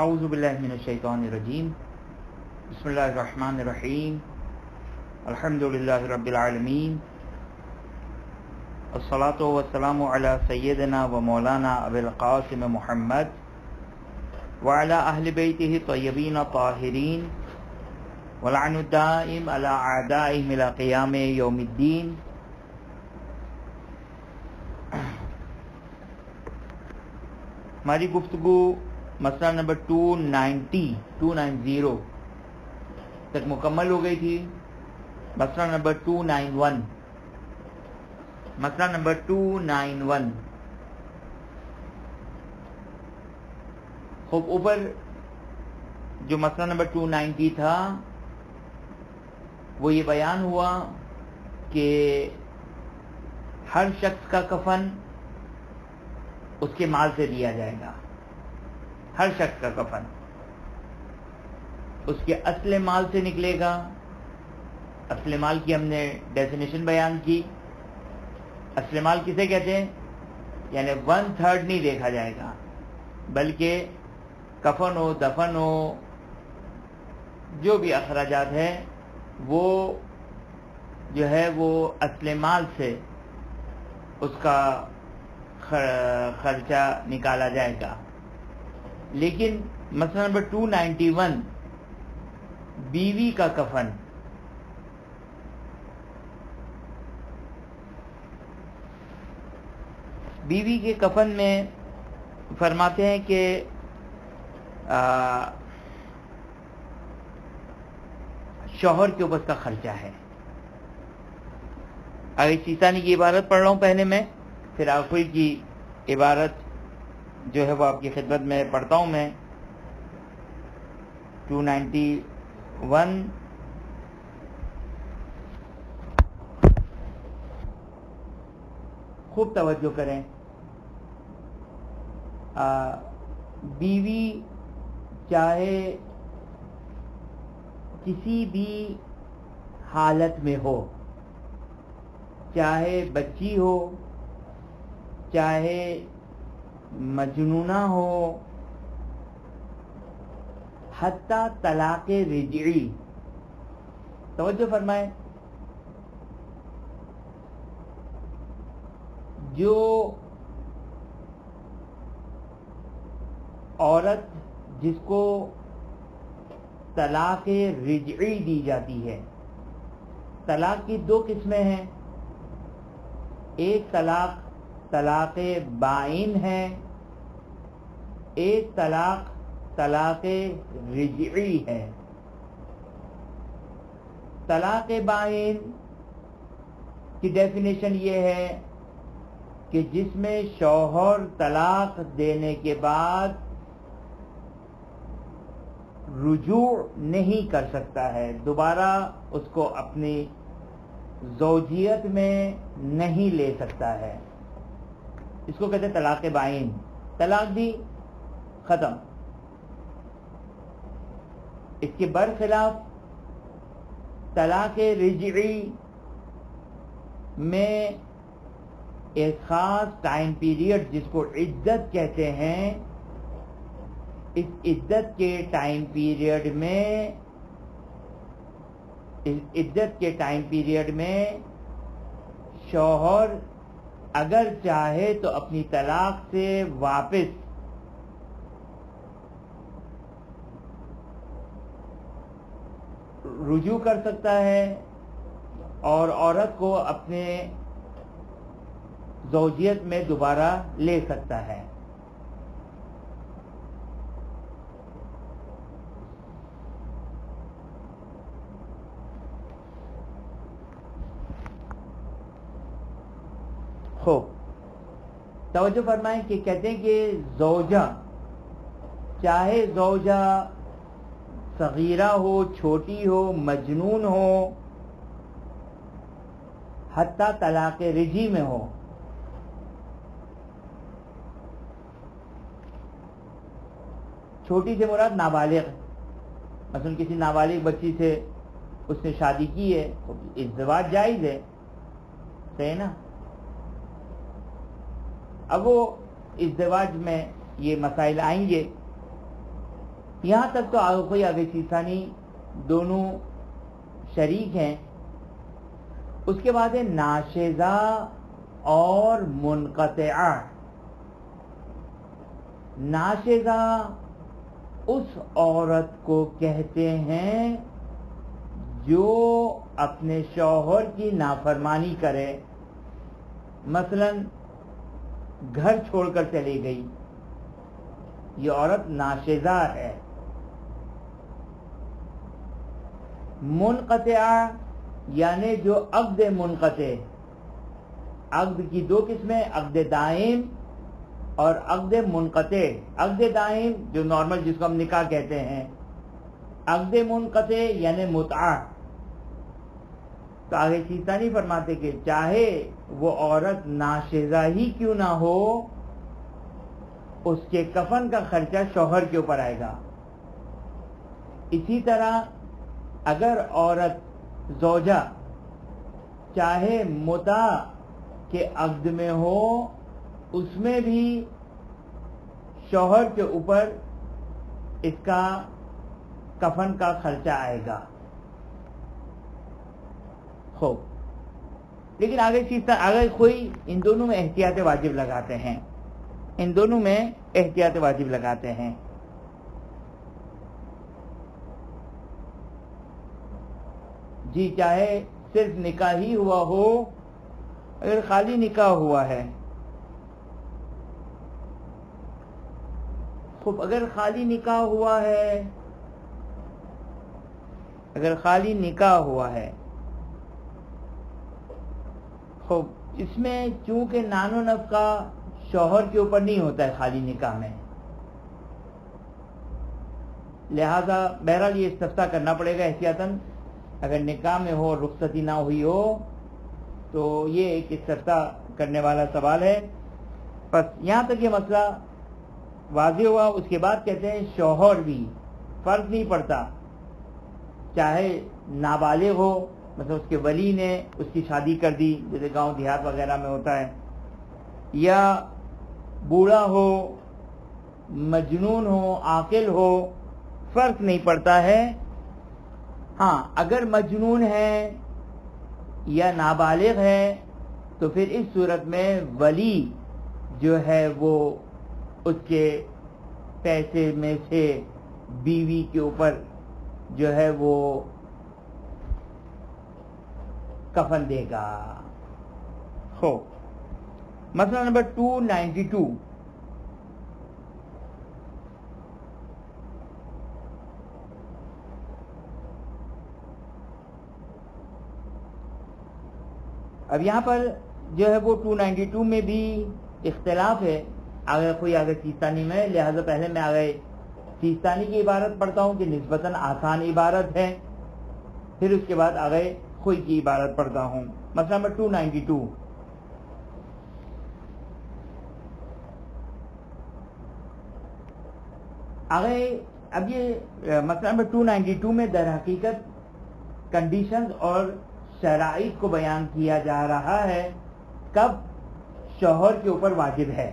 اعوذ باللہ من الشیطان الرجیم بسم اللہ الرحمن الرحیم الحمد للہ رب العالمین الصلاۃ والسلام علی سیدنا و مولانا ابی القاسم محمد وعلی اہل بیتہ الطیبین الطاہرین ولعن الدائم علی اعدائہم الی قیام یوم الدین. ہماری گفتگو مسئلہ نمبر 290 تک مکمل ہو گئی تھی. مسئلہ نمبر 291 خوب اوپر جو مسئلہ نمبر 290 تھا وہ یہ بیان ہوا کہ ہر شخص کا کفن اس کے مال سے دیا جائے گا. ہر شخص کا کفن اس کے اصل مال سے نکلے گا. اصل مال کی ہم نے ڈیفینیشن بیان کی. اصل مال کسے کہتے ہیں؟ یعنی 1/3 نہیں دیکھا جائے گا بلکہ کفن ہو، دفن ہو، جو بھی اخراجات ہیں وہ جو ہے وہ اصل مال سے اس کا خرچہ نکالا جائے گا. لیکن مسئلہ نمبر 291 بیوی کا کفن، بیوی کے کفن میں فرماتے ہیں کہ شوہر کے اوپر اس کا خرچہ ہے. آگے سیسانی کی عبارت پڑھ رہا ہوں پہلے میں، پھر آخری کی عبارت جو ہے وہ آپ کی خدمت میں پڑھتا ہوں. میں 291 خوب توجہ کریں. بیوی چاہے کسی بھی حالت میں ہو، چاہے بچی ہو، چاہے مجنونہ ہو، حتیٰ طلاق رجعی. توجہ فرمائیں، جو عورت جس کو طلاق رجعی دی جاتی ہے، طلاق کی 2 قسمیں ہیں. ایک طلاق بائن ہے، ایک طلاق رجعی ہے. طلاق بائن کی ڈیفینیشن یہ ہے کہ جس میں شوہر طلاق دینے کے بعد رجوع نہیں کر سکتا ہے، دوبارہ اس کو اپنی زوجیت میں نہیں لے سکتا ہے. اس کو کہتے ہیں طلاق بائن. طلاق دی، ختم. اس کے برخلاف طلاق رجعی میں ایک خاص ٹائم پیریڈ جس کو عدت کہتے ہیں، اس عدت کے ٹائم پیریڈ میں شوہر اگر چاہے تو اپنی طلاق سے واپس رجوع کر سکتا ہے اور عورت کو اپنے زوجیت میں دوبارہ لے سکتا ہے. خوب توجہ فرمائیں کہ کہتے ہیں کہ زوجہ، چاہے زوجہ صغیرہ ہو، چھوٹی ہو، مجنون ہو، حتیٰ طلاق رجعی میں ہو، چھوٹی سے مراد نابالغ. مثلا کسی نابالغ بچی سے اس نے شادی کی ہے، ازدواج جائز ہے، صحیح نا. اب وہ ازدواج میں یہ مسائل آئیں گے یہاں تک تو کوئی آگے چیزانی دونوں شریک ہیں. اس کے بعد ہے ناشزہ اور منقطعہ. ناشزہ اس عورت کو کہتے ہیں جو اپنے شوہر کی نافرمانی کرے. مثلا گھر چھوڑ کر چلی گئی، یہ عورت ناشزہ ہے. منقطعہ یعنی جو عقد منقطع. عقد کی دو قسمیں، عقد دائم اور عقد منقطع. عقد دائم جو نارمل جس کو ہم نکاح کہتے ہیں، عقد منقطع یعنی متعہ. تو آگے سیستانی فرماتے کہ چاہے وہ عورت ناشزہ ہی کیوں نہ ہو، اس کے کفن کا خرچہ شوہر کے اوپر آئے گا. اسی طرح اگر عورت زوجہ چاہے متع کے عقد میں ہو، اس میں بھی شوہر کے اوپر اس کا کفن کا خرچہ آئے گا. خوب، لیکن آگے کوئی ان دونوں میں احتیاط واجب لگاتے ہیں. ان دونوں میں احتیاط واجب لگاتے ہیں. جی چاہے صرف نکاح ہی ہوا ہو، اگر خالی نکاح ہوا ہے، خوب اگر خالی نکاح ہوا ہے، اگر خالی نکاح ہوا ہے، خوب اس میں چونکہ نان و نفقہ شوہر کے اوپر نہیں ہوتا ہے خالی نکاح میں، لہذا بہرحال یہ استفسار کرنا پڑے گا احتیاطاً. اگر نکاح میں ہو اور رخصتی نہ ہوئی ہو تو یہ ایک استفسار کرنے والا سوال ہے. بس یہاں تک یہ مسئلہ واضح ہوا. اس کے بعد کہتے ہیں شوہر بھی فرق نہیں پڑتا، چاہے نابالغ ہو، مثلا اس کے ولی نے اس کی شادی کر دی جیسے گاؤں دیہات وغیرہ میں ہوتا ہے، یا بوڑھا ہو، مجنون ہو، عاقل ہو، فرق نہیں پڑتا ہے. ہاں اگر مجنون ہے یا نابالغ ہے تو پھر اس صورت میں ولی جو ہے وہ اس کے پیسے میں سے بیوی کے اوپر جو ہے وہ کفن دے گا. ہو مسئلہ نمبر 292. اب یہاں پر جو ہے وہ 292 میں بھی اختلاف ہے. اگر سیستانی میں، لہذا پہلے میں آگے سیستانی کی عبارت پڑھتا ہوں کہ نسبتاً آسان عبارت ہے، پھر اس کے بعد آگے خوئی کی عبارت پڑھتا ہوں. مسئلہ نمبر 292. آگے اب یہ مسئلہ نمبر 292 میں در حقیقت کنڈیشنز اور شرائط کو بیان کیا جا رہا ہے. کب شوہر کے اوپر واجب ہے،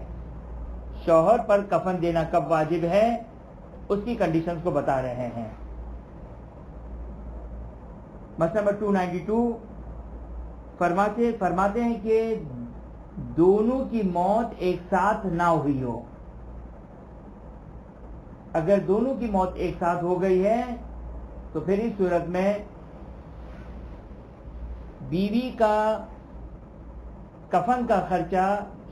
شوہر پر کفن دینا کب واجب ہے، اس کی کنڈیشنز کو بتا رہے ہیں. مسئلہ نمبر 292 فرماتے ہیں کہ دونوں کی موت ایک ساتھ نہ ہوئی ہو. اگر دونوں کی موت ایک ساتھ ہو گئی ہے تو پھر اس صورت میں بیوی کا کفن کا خرچہ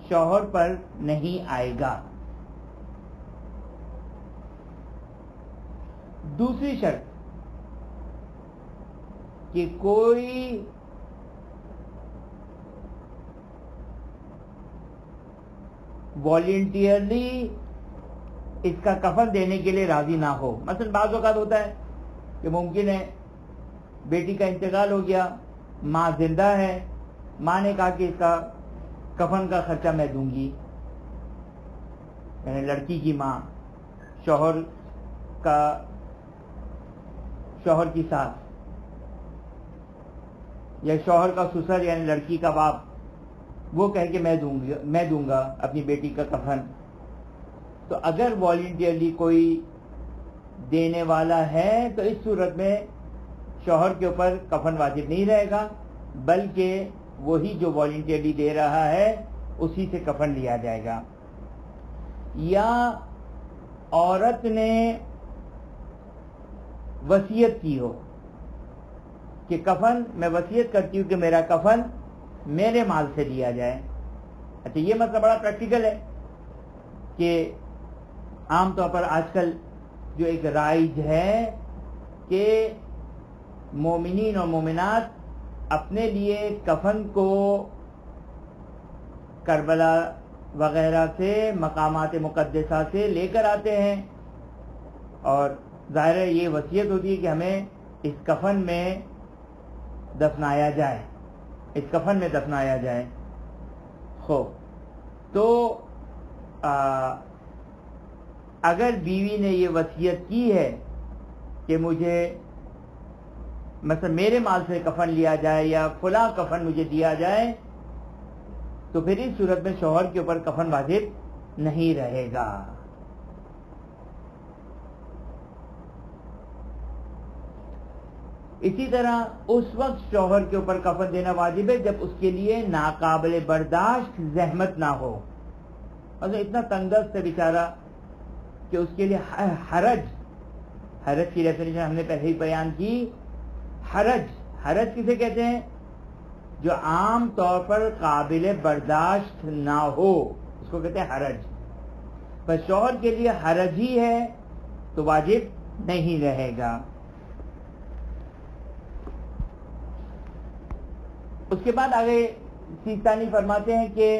شوہر پر نہیں آئے گا. دوسری شرط کہ کوئی والنٹیئرلی اس کا کفن دینے کے لیے راضی نہ ہو. مثلا بعض اوقات ہوتا ہے کہ ممکن ہے بیٹی کا انتقال ہو گیا، ماں زندہ ہے، ماں نے کہا کہ اس کا کفن کا خرچہ میں دوں گی، یعنی لڑکی کی ماں، شوہر کی ساس، یا شوہر کا سسر یعنی لڑکی کا باپ، وہ کہے کہ میں دوں گا اپنی بیٹی کا کفن. تو اگر والنٹیئرلی کوئی دینے والا ہے تو اس صورت میں شوہر کے اوپر کفن واجب نہیں رہے گا، بلکہ وہی جو والنٹیرلی دے رہا ہے اسی سے کفن لیا جائے گا۔ یا عورت نے وصیت کی ہو کہ کفن میں وصیت کرتی ہوں کہ میرا کفن میرے مال سے دیا جائے۔ اچھا، یہ مسئلہ بڑا پریکٹیکل ہے کہ عام طور پر آج کل جو ایک رائج ہے کہ مومنین اور مومنات اپنے لیے کفن کو کربلا وغیرہ سے، مقامات مقدسہ سے لے کر آتے ہیں، اور ظاہر ہے یہ وصیت ہوتی ہے کہ ہمیں اس کفن میں دفنایا جائے، اس کفن میں دفنایا جائے۔ خوب، تو اگر بیوی نے یہ وصیت کی ہے کہ مجھے مثلا میرے مال سے کفن لیا جائے یا فلاں کفن مجھے دیا جائے، تو پھر اس صورت میں شوہر کے اوپر کفن واجب نہیں رہے گا۔ اسی طرح اس وقت شوہر کے اوپر کفن دینا واجب ہے جب اس کے لیے ناقابل برداشت زحمت نہ ہو، مطلب اتنا تنگ دست ہے بیچارہ کہ اس کے لیے حرج کی ڈیفینیشن ہم نے پہلے ہی بیان کی۔ حرج کسے کہتے ہیں؟ جو عام طور پر قابل برداشت نہ ہو، اس کو کہتے ہیں حرج۔ پر شوہر کے لیے حرج ہی ہے تو واجب نہیں رہے گا۔ اس کے بعد آگے سیستانی فرماتے ہیں کہ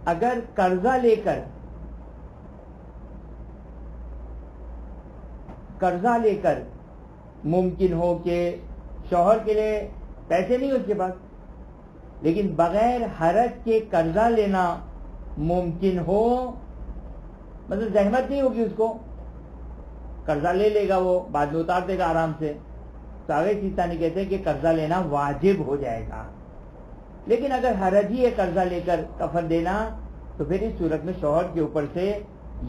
اگر قرضہ لے کر ممکن ہو کہ شوہر کے لیے پیسے نہیں اس کے پاس، لیکن بغیر حرج کے قرضہ لینا ممکن ہو، مطلب زحمت نہیں ہوگی اس کو، قرضہ لے لے گا، وہ بعد میں اتار دے گا آرام سے، تو آگے سیستانی کہتے ہیں کہ قرضہ لینا واجب ہو جائے گا۔ لیکن اگر حرج ہی ہے قرضہ لے کر کفن دینا، تو پھر اس صورت میں شوہر کے اوپر سے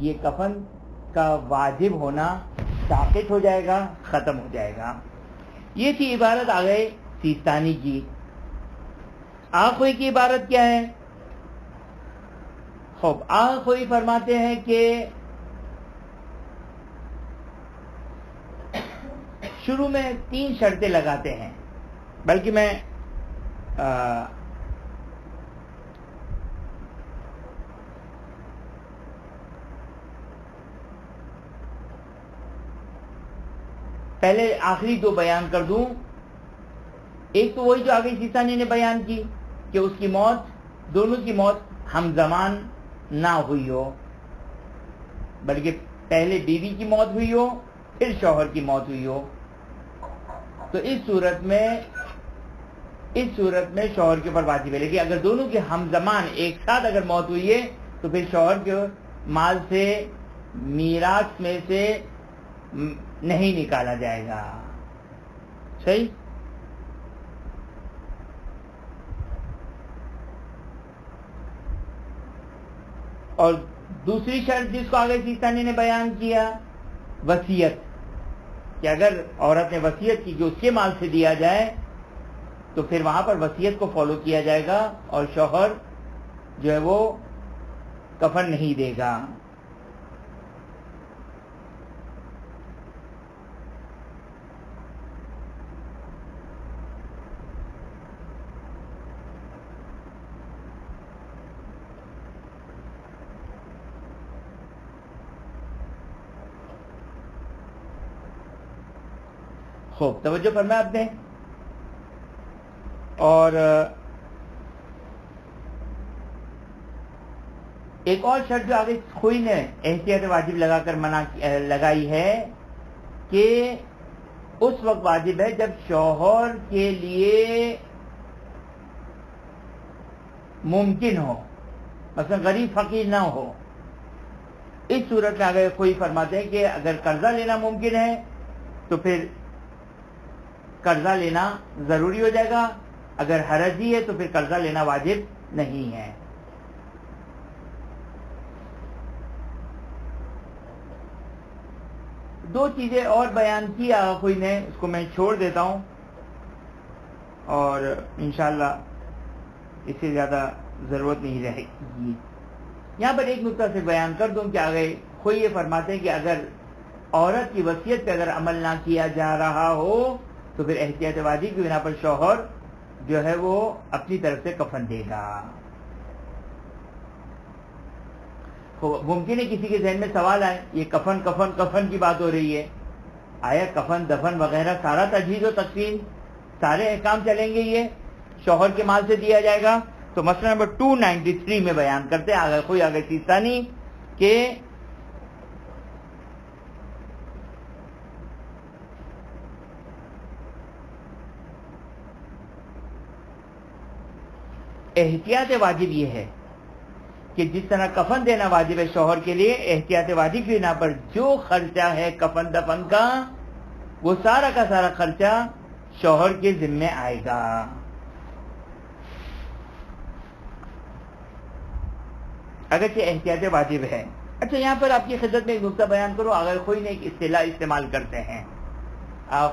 یہ کفن کا واجب ہونا ساقط ہو جائے گا، ختم ہو جائے گا۔ یہ تھی عبارت آگے سیستانی کی۔ آخوئی کی عبارت کیا ہے؟ خوب، آخوئی فرماتے ہیں کہ شروع میں 3 شرطیں لگاتے ہیں، بلکہ میں پہلے آخری 2 بیان کر دوں۔ ایک تو وہی جو آگے سیستانی نے بیان کی کہ اس کی موت، دونوں کی موت ہم زمان نہ ہوئی ہو، بلکہ پہلے بیوی کی موت ہوئی ہو پھر شوہر کی موت ہوئی ہو، تو اس صورت میں شوہر کے اوپر واجب ہے۔ لیکن اگر دونوں کے ہم زمان ایک ساتھ اگر موت ہوئی ہے تو پھر شوہر کے مال سے، میراث میں سے نہیں نکالا جائے گا۔ صحیح؟ اور دوسری شرط جس کو آگے سیستانی نے بیان کیا، وصیت، کہ اگر عورت نے وصیت کی کہ اس کے مال سے دیا جائے تو پھر وہاں پر وصیت کو فالو کیا جائے گا اور شوہر جو ہے وہ کفن نہیں دے گا۔ خوب، توجہ فرمایا آپ نے۔ اور ایک اور شرط جو آگے خوئی نے احتیاط واجب لگا کر لگائی ہے کہ اس وقت واجب ہے جب شوہر کے لیے ممکن ہو، مثلا غریب فقیر نہ ہو۔ اس صورت میں آگے خوئی فرماتے ہیں کہ اگر قرضہ لینا ممکن ہے تو پھر قرضہ لینا ضروری ہو جائے گا، اگر حرج ہی ہے تو پھر قرضہ لینا واجب نہیں ہے۔ دو چیزیں اور بیان کی کوئی نے، اس کو میں چھوڑ دیتا ہوں اور انشاءاللہ اس سے زیادہ ضرورت نہیں رہے گی. یہاں پر ایک نقطہ سے بیان کر دوں کہ آگے کوئی یہ فرماتے ہیں کہ اگر عورت کی وصیت پہ اگر عمل نہ کیا جا رہا ہو تو پھر احتیاط واجب کی بنا پر شوہر جو ہے وہ اپنی طرف سے کفن دے گا. ممکن ہے کسی کے ذہن میں سوال آئے، یہ کفن کفن کفن کی بات ہو رہی ہے، آیا کفن دفن وغیرہ سارا تجہیز و تکفین سارے احکام چلیں گے یہ شوہر کے مال سے دیا جائے گا؟ تو مسئلہ نمبر 293 میں بیان کرتے ہیں آگے کوئی آگے چیز ثانی کہ احتیاط واجب یہ ہے کہ جس طرح کفن دینا واجب ہے شوہر کے لیے، احتیاط واجب کی بنا پر جو خرچہ ہے کفن دفن کا وہ سارا کا سارا خرچہ شوہر کے ذمے آئے گا. اگرچہ احتیاط واجب ہے. اچھا یہاں پر آپ کی خدمت میں ایک نقطہ بیان کرو. اگر کوئی نے ایک اصطلاح استعمال کرتے ہیں،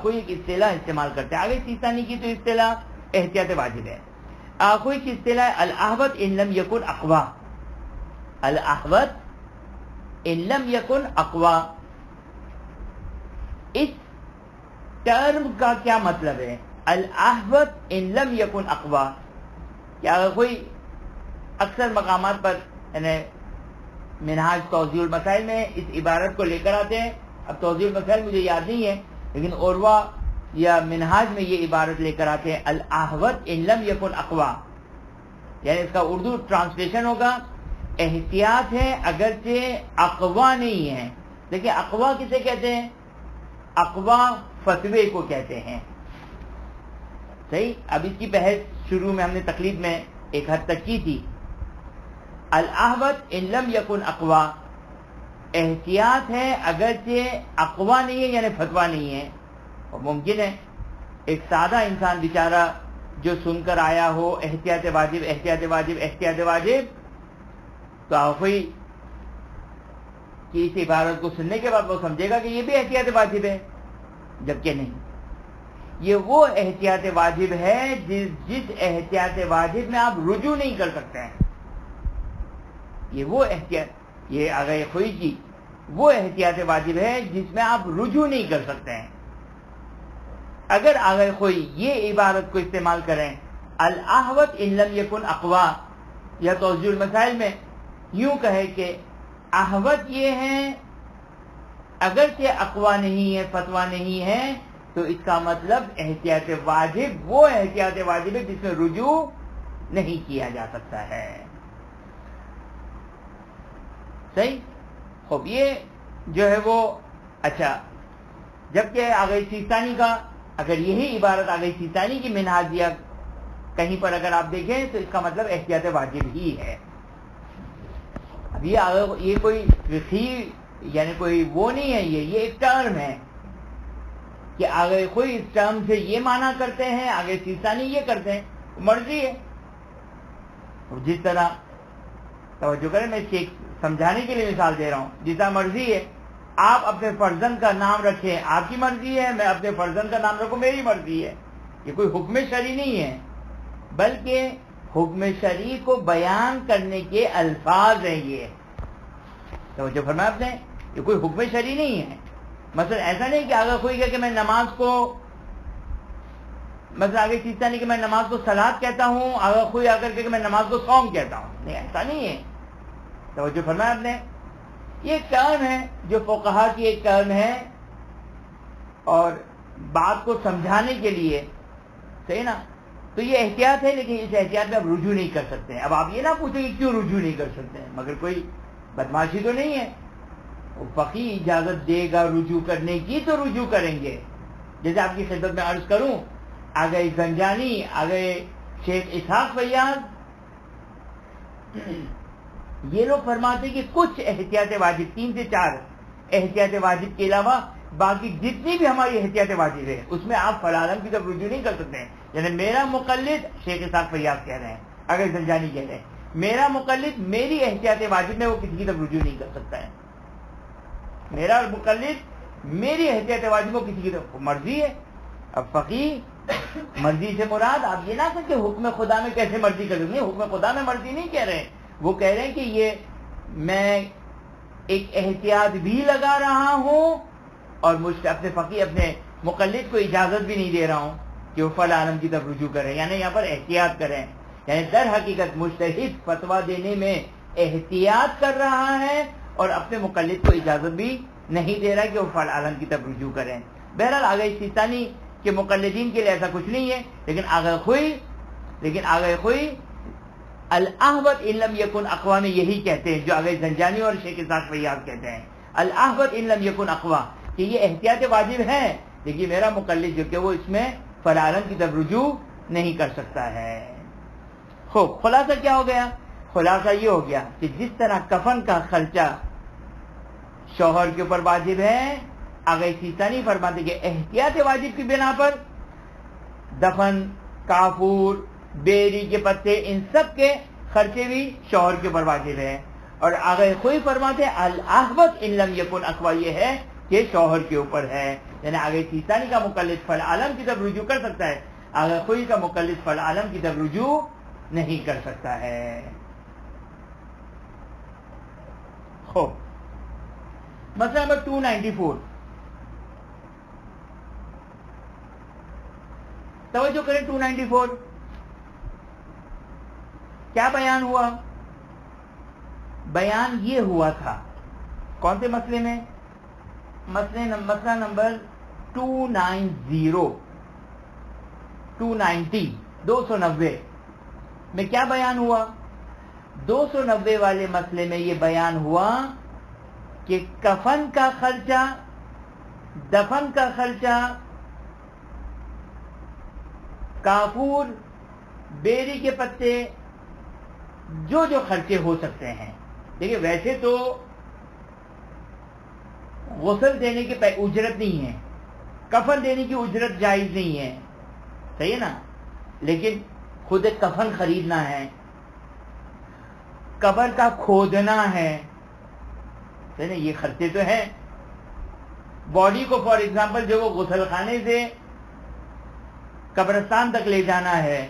کوئی ایک اصطلاح استعمال کرتے ہیں، آگے سیستانی کی تو اصطلاح احتیاط واجب ہے. کوئی کی اصطلاح الاحوط ان لم یکن اقوا، الاحوط ان لم یکن اقوا. اس ٹرم کا کیا مطلب ہے؟ الاحوط ان لم یکن اقوا. کیا اگر کوئی اکثر مقامات پر یعنی منہاج توضیح المسائل میں اس عبارت کو لے کر آتے ہیں. اب توضیح المسائل مجھے یاد نہیں ہے لیکن عروہ یا منہاج میں یہ عبارت لے کر آتے ہیں الاحوط ان لم یکن اقوا، یعنی اس کا اردو ٹرانسلیشن ہوگا احتیاط ہے اگرچہ اقوا نہیں ہے. دیکھیں اقوا کسے کہتے ہیں؟ اقوا فتوے کو کہتے ہیں. صحیح. اب اس کی بحث شروع میں ہم نے تقلید میں ایک حد تک کی تھی. الاحوط ان لم یکن اقوا، احتیاط ہے اگرچہ اقوا نہیں ہے یعنی فتویٰ نہیں ہے. اور ممکن ہے ایک سادہ انسان بیچارہ جو سن کر آیا ہو احتیاط واجب احتیاط واجب احتیاط واجب، تو کوئی کہ اس عبارت کو سننے کے بعد وہ سمجھے گا کہ یہ بھی احتیاط واجب ہے، جبکہ نہیں. یہ وہ احتیاط واجب ہے جس احتیاط واجب میں آپ رجوع نہیں کر سکتے ہیں. یہ وہ احتیاط، یہ آگے خوئی کی وہ احتیاط واجب ہے جس میں آپ رجوع نہیں کر سکتے ہیں. اگر آگے خوئی یہ عبارت کو استعمال کریں الاحوط ان لم یکن اقوا، یا توضیح المسائل میں یوں کہے کہ احوط یہ ہے اگرچہ اقوا نہیں ہے فتویٰ نہیں ہے، تو اس کا مطلب احتیاط واجب وہ احتیاط واجب ہے جس میں رجوع نہیں کیا جا سکتا ہے. صحیح. خوب یہ جو ہے وہ اچھا، جبکہ آگئی سیستانی کا اگر یہی عبارت آگئی سیستانی کی منہاج یا کہیں پر اگر آپ دیکھیں تو اس کا مطلب احتیاط واجب ہی ہے. اب یہ کوئی فقہی یعنی کوئی وہ نہیں ہے، یہ ایک ٹرم ہے کہ آگے کوئی اس ٹرم سے یہ معنی کرتے ہیں آگے سیستانی یہ کرتے ہیں، مرضی ہے. جس طرح توجہ کریں، میں سمجھانے کے لیے مثال دے رہا ہوں، جس طرح مرضی ہے آپ اپنے فرزند کا نام رکھیں آپ کی مرضی ہے، میں اپنے فرزند کا نام رکھوں میری مرضی ہے. یہ کوئی حکم شرعی نہیں ہے بلکہ حکم شرعی کو بیان کرنے کے الفاظ ہیں. یہ توجہ فرمایا آپ نے، یہ کوئی حکم شرعی نہیں ہے. مثلا ایسا نہیں کہ اگر کوئی کہے کہ میں نماز کو، مثلا آگے چیزتا نہیں کہ میں نماز کو صلاۃ کہتا ہوں، اگر کوئی آ کر کہ میں نماز کو صوم کہتا ہوں، نہیں ایسا نہیں ہے. توجہ فرمایا آپ نے، یہ ایک ٹرم ہے جو فقہا کی ایک ٹرم ہے اور بات کو سمجھانے کے لیے. صحیح نا. تو یہ احتیاط ہے لیکن اس احتیاط میں آپ رجوع نہیں کر سکتے ہیں. اب آپ یہ نہ پوچھیں کہ کیوں رجوع نہیں کر سکتے ہیں، مگر کوئی بدماشی تو نہیں ہے. فقی اجازت دے گا رجوع کرنے کی تو رجوع کریں گے. جیسے آپ کی خدمت میں عرض کروں، آگئے زنجانی، آگئے شیخ اسحاق فیاض، یہ لوگ فرماتے کہ کچھ احتیاط واجب 3 سے 4 احتیاط واجب کے علاوہ باقی جتنی بھی ہماری احتیاط واجب ہے اس میں آپ فلالم کی طرف رجوع نہیں کر سکتے ہیں. یعنی میرا مقلد شیخ اسحاق فیاض کہہ رہے ہیں، اگر زنجانی کہہ رہے ہیں میرا مقلد میری احتیاط واجب میں وہ کسی کی طرف رجوع نہیں کر سکتا ہے. میرا مقلد میری احتیاط واجب کسی کی مرضی ہے. اب فقیہ مرضی سے مراد آپ یہ نہ سکتے کہ حکم خدا میں کیسے مرضی کر دیں. حکم خدا میں مرضی نہیں کہہ رہے ہیں, وہ کہہ رہے ہیں کہ یہ میں ایک احتیاط بھی لگا رہا ہوں اور اپنے فقیہ اپنے مقلد کو اجازت بھی نہیں دے رہا ہوں کہ وہ فلاں عالم کی طرف رجوع کریں, یعنی یہاں پر احتیاط کریں. یعنی در حقیقت مجتہد فتویٰ دینے میں احتیاط کر رہا ہے اور اپنے مقلد کو اجازت بھی نہیں دے رہا کہ وہ فلاں عالم کی طرف رجوع کریں. بہرحال آگے سیستانی کے مقلدین کے لیے ایسا کچھ نہیں ہے, لیکن آگے خوئی الاحوط ان لم یکن اقوا میں یہی کہتے ہیں جو آگے زنجانی اور شیخ اسحاق فیاض کہتے ہیں. الاحوط ان لم یکن اقوا, کہ یہ احتیاط واجب ہے لیکن میرا مقلد جو کہ وہ اس میں فلاں عالم کی طرف رجوع نہیں کر سکتا ہے. خوب, خلاصہ کیا ہو گیا؟ خلاصہ یہ ہو گیا کہ جس طرح کفن کا خرچہ شوہر کے اوپر واجب ہے, آگے سیستانی فرماتے کہ احتیاط واجب کی بنا پر دفن, کافور, بیری کے پتے, ان سب کے خرچے بھی شوہر کے اوپر واجب ہیں. اور آگے خوئی فرماتے الاحوط ان لم یکن اقوا, یہ ہے کہ شوہر کے اوپر ہے. یعنی آگے سیستانی کا مقلد فلاں عالم کی طرف رجوع کر سکتا ہے, آگے خوئی کا مقلد فلاں عالم کی طرف رجوع نہیں کر سکتا ہے. خوب, مسئلہ نمبر 294. توجہ کریں, 294 کیا بیان ہوا؟ بیان یہ ہوا تھا کون سے مسئلے میں؟ مسئلہ نمبر 290 میں کیا بیان ہوا؟ 290 والے مسئلے میں یہ بیان ہوا کہ کفن کا خرچہ, دفن کا خرچہ, کافور, بیری کے پتے, جو خرچے ہو سکتے ہیں. دیکھیں ویسے تو غسل دینے کی اجرت نہیں ہے, کفن دینے کی اجرت جائز نہیں ہے, صحیح ہے نا, لیکن خود کفن خریدنا ہے, قبر کا کھودنا ہے, صحیح نا, یہ خرچے تو ہیں. باڈی کو فار ایگزامپل جو وہ غسل خانے سے قبرستان تک لے جانا ہے,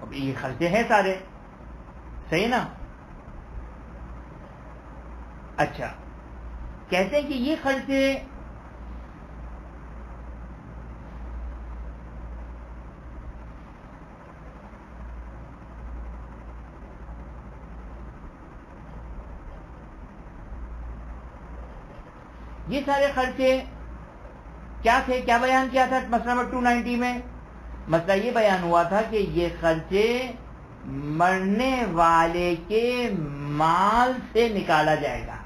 اب یہ خرچے ہیں سارے, صحیح نا. اچھا, کہتے ہیں کہ یہ خرچے یہ سارے خرچے کیا تھے؟ کیا بیان کیا تھا مسئلہ نمبر 290 میں؟ مسئلہ یہ بیان ہوا تھا کہ یہ خرچے مرنے والے کے مال سے نکالا جائے گا.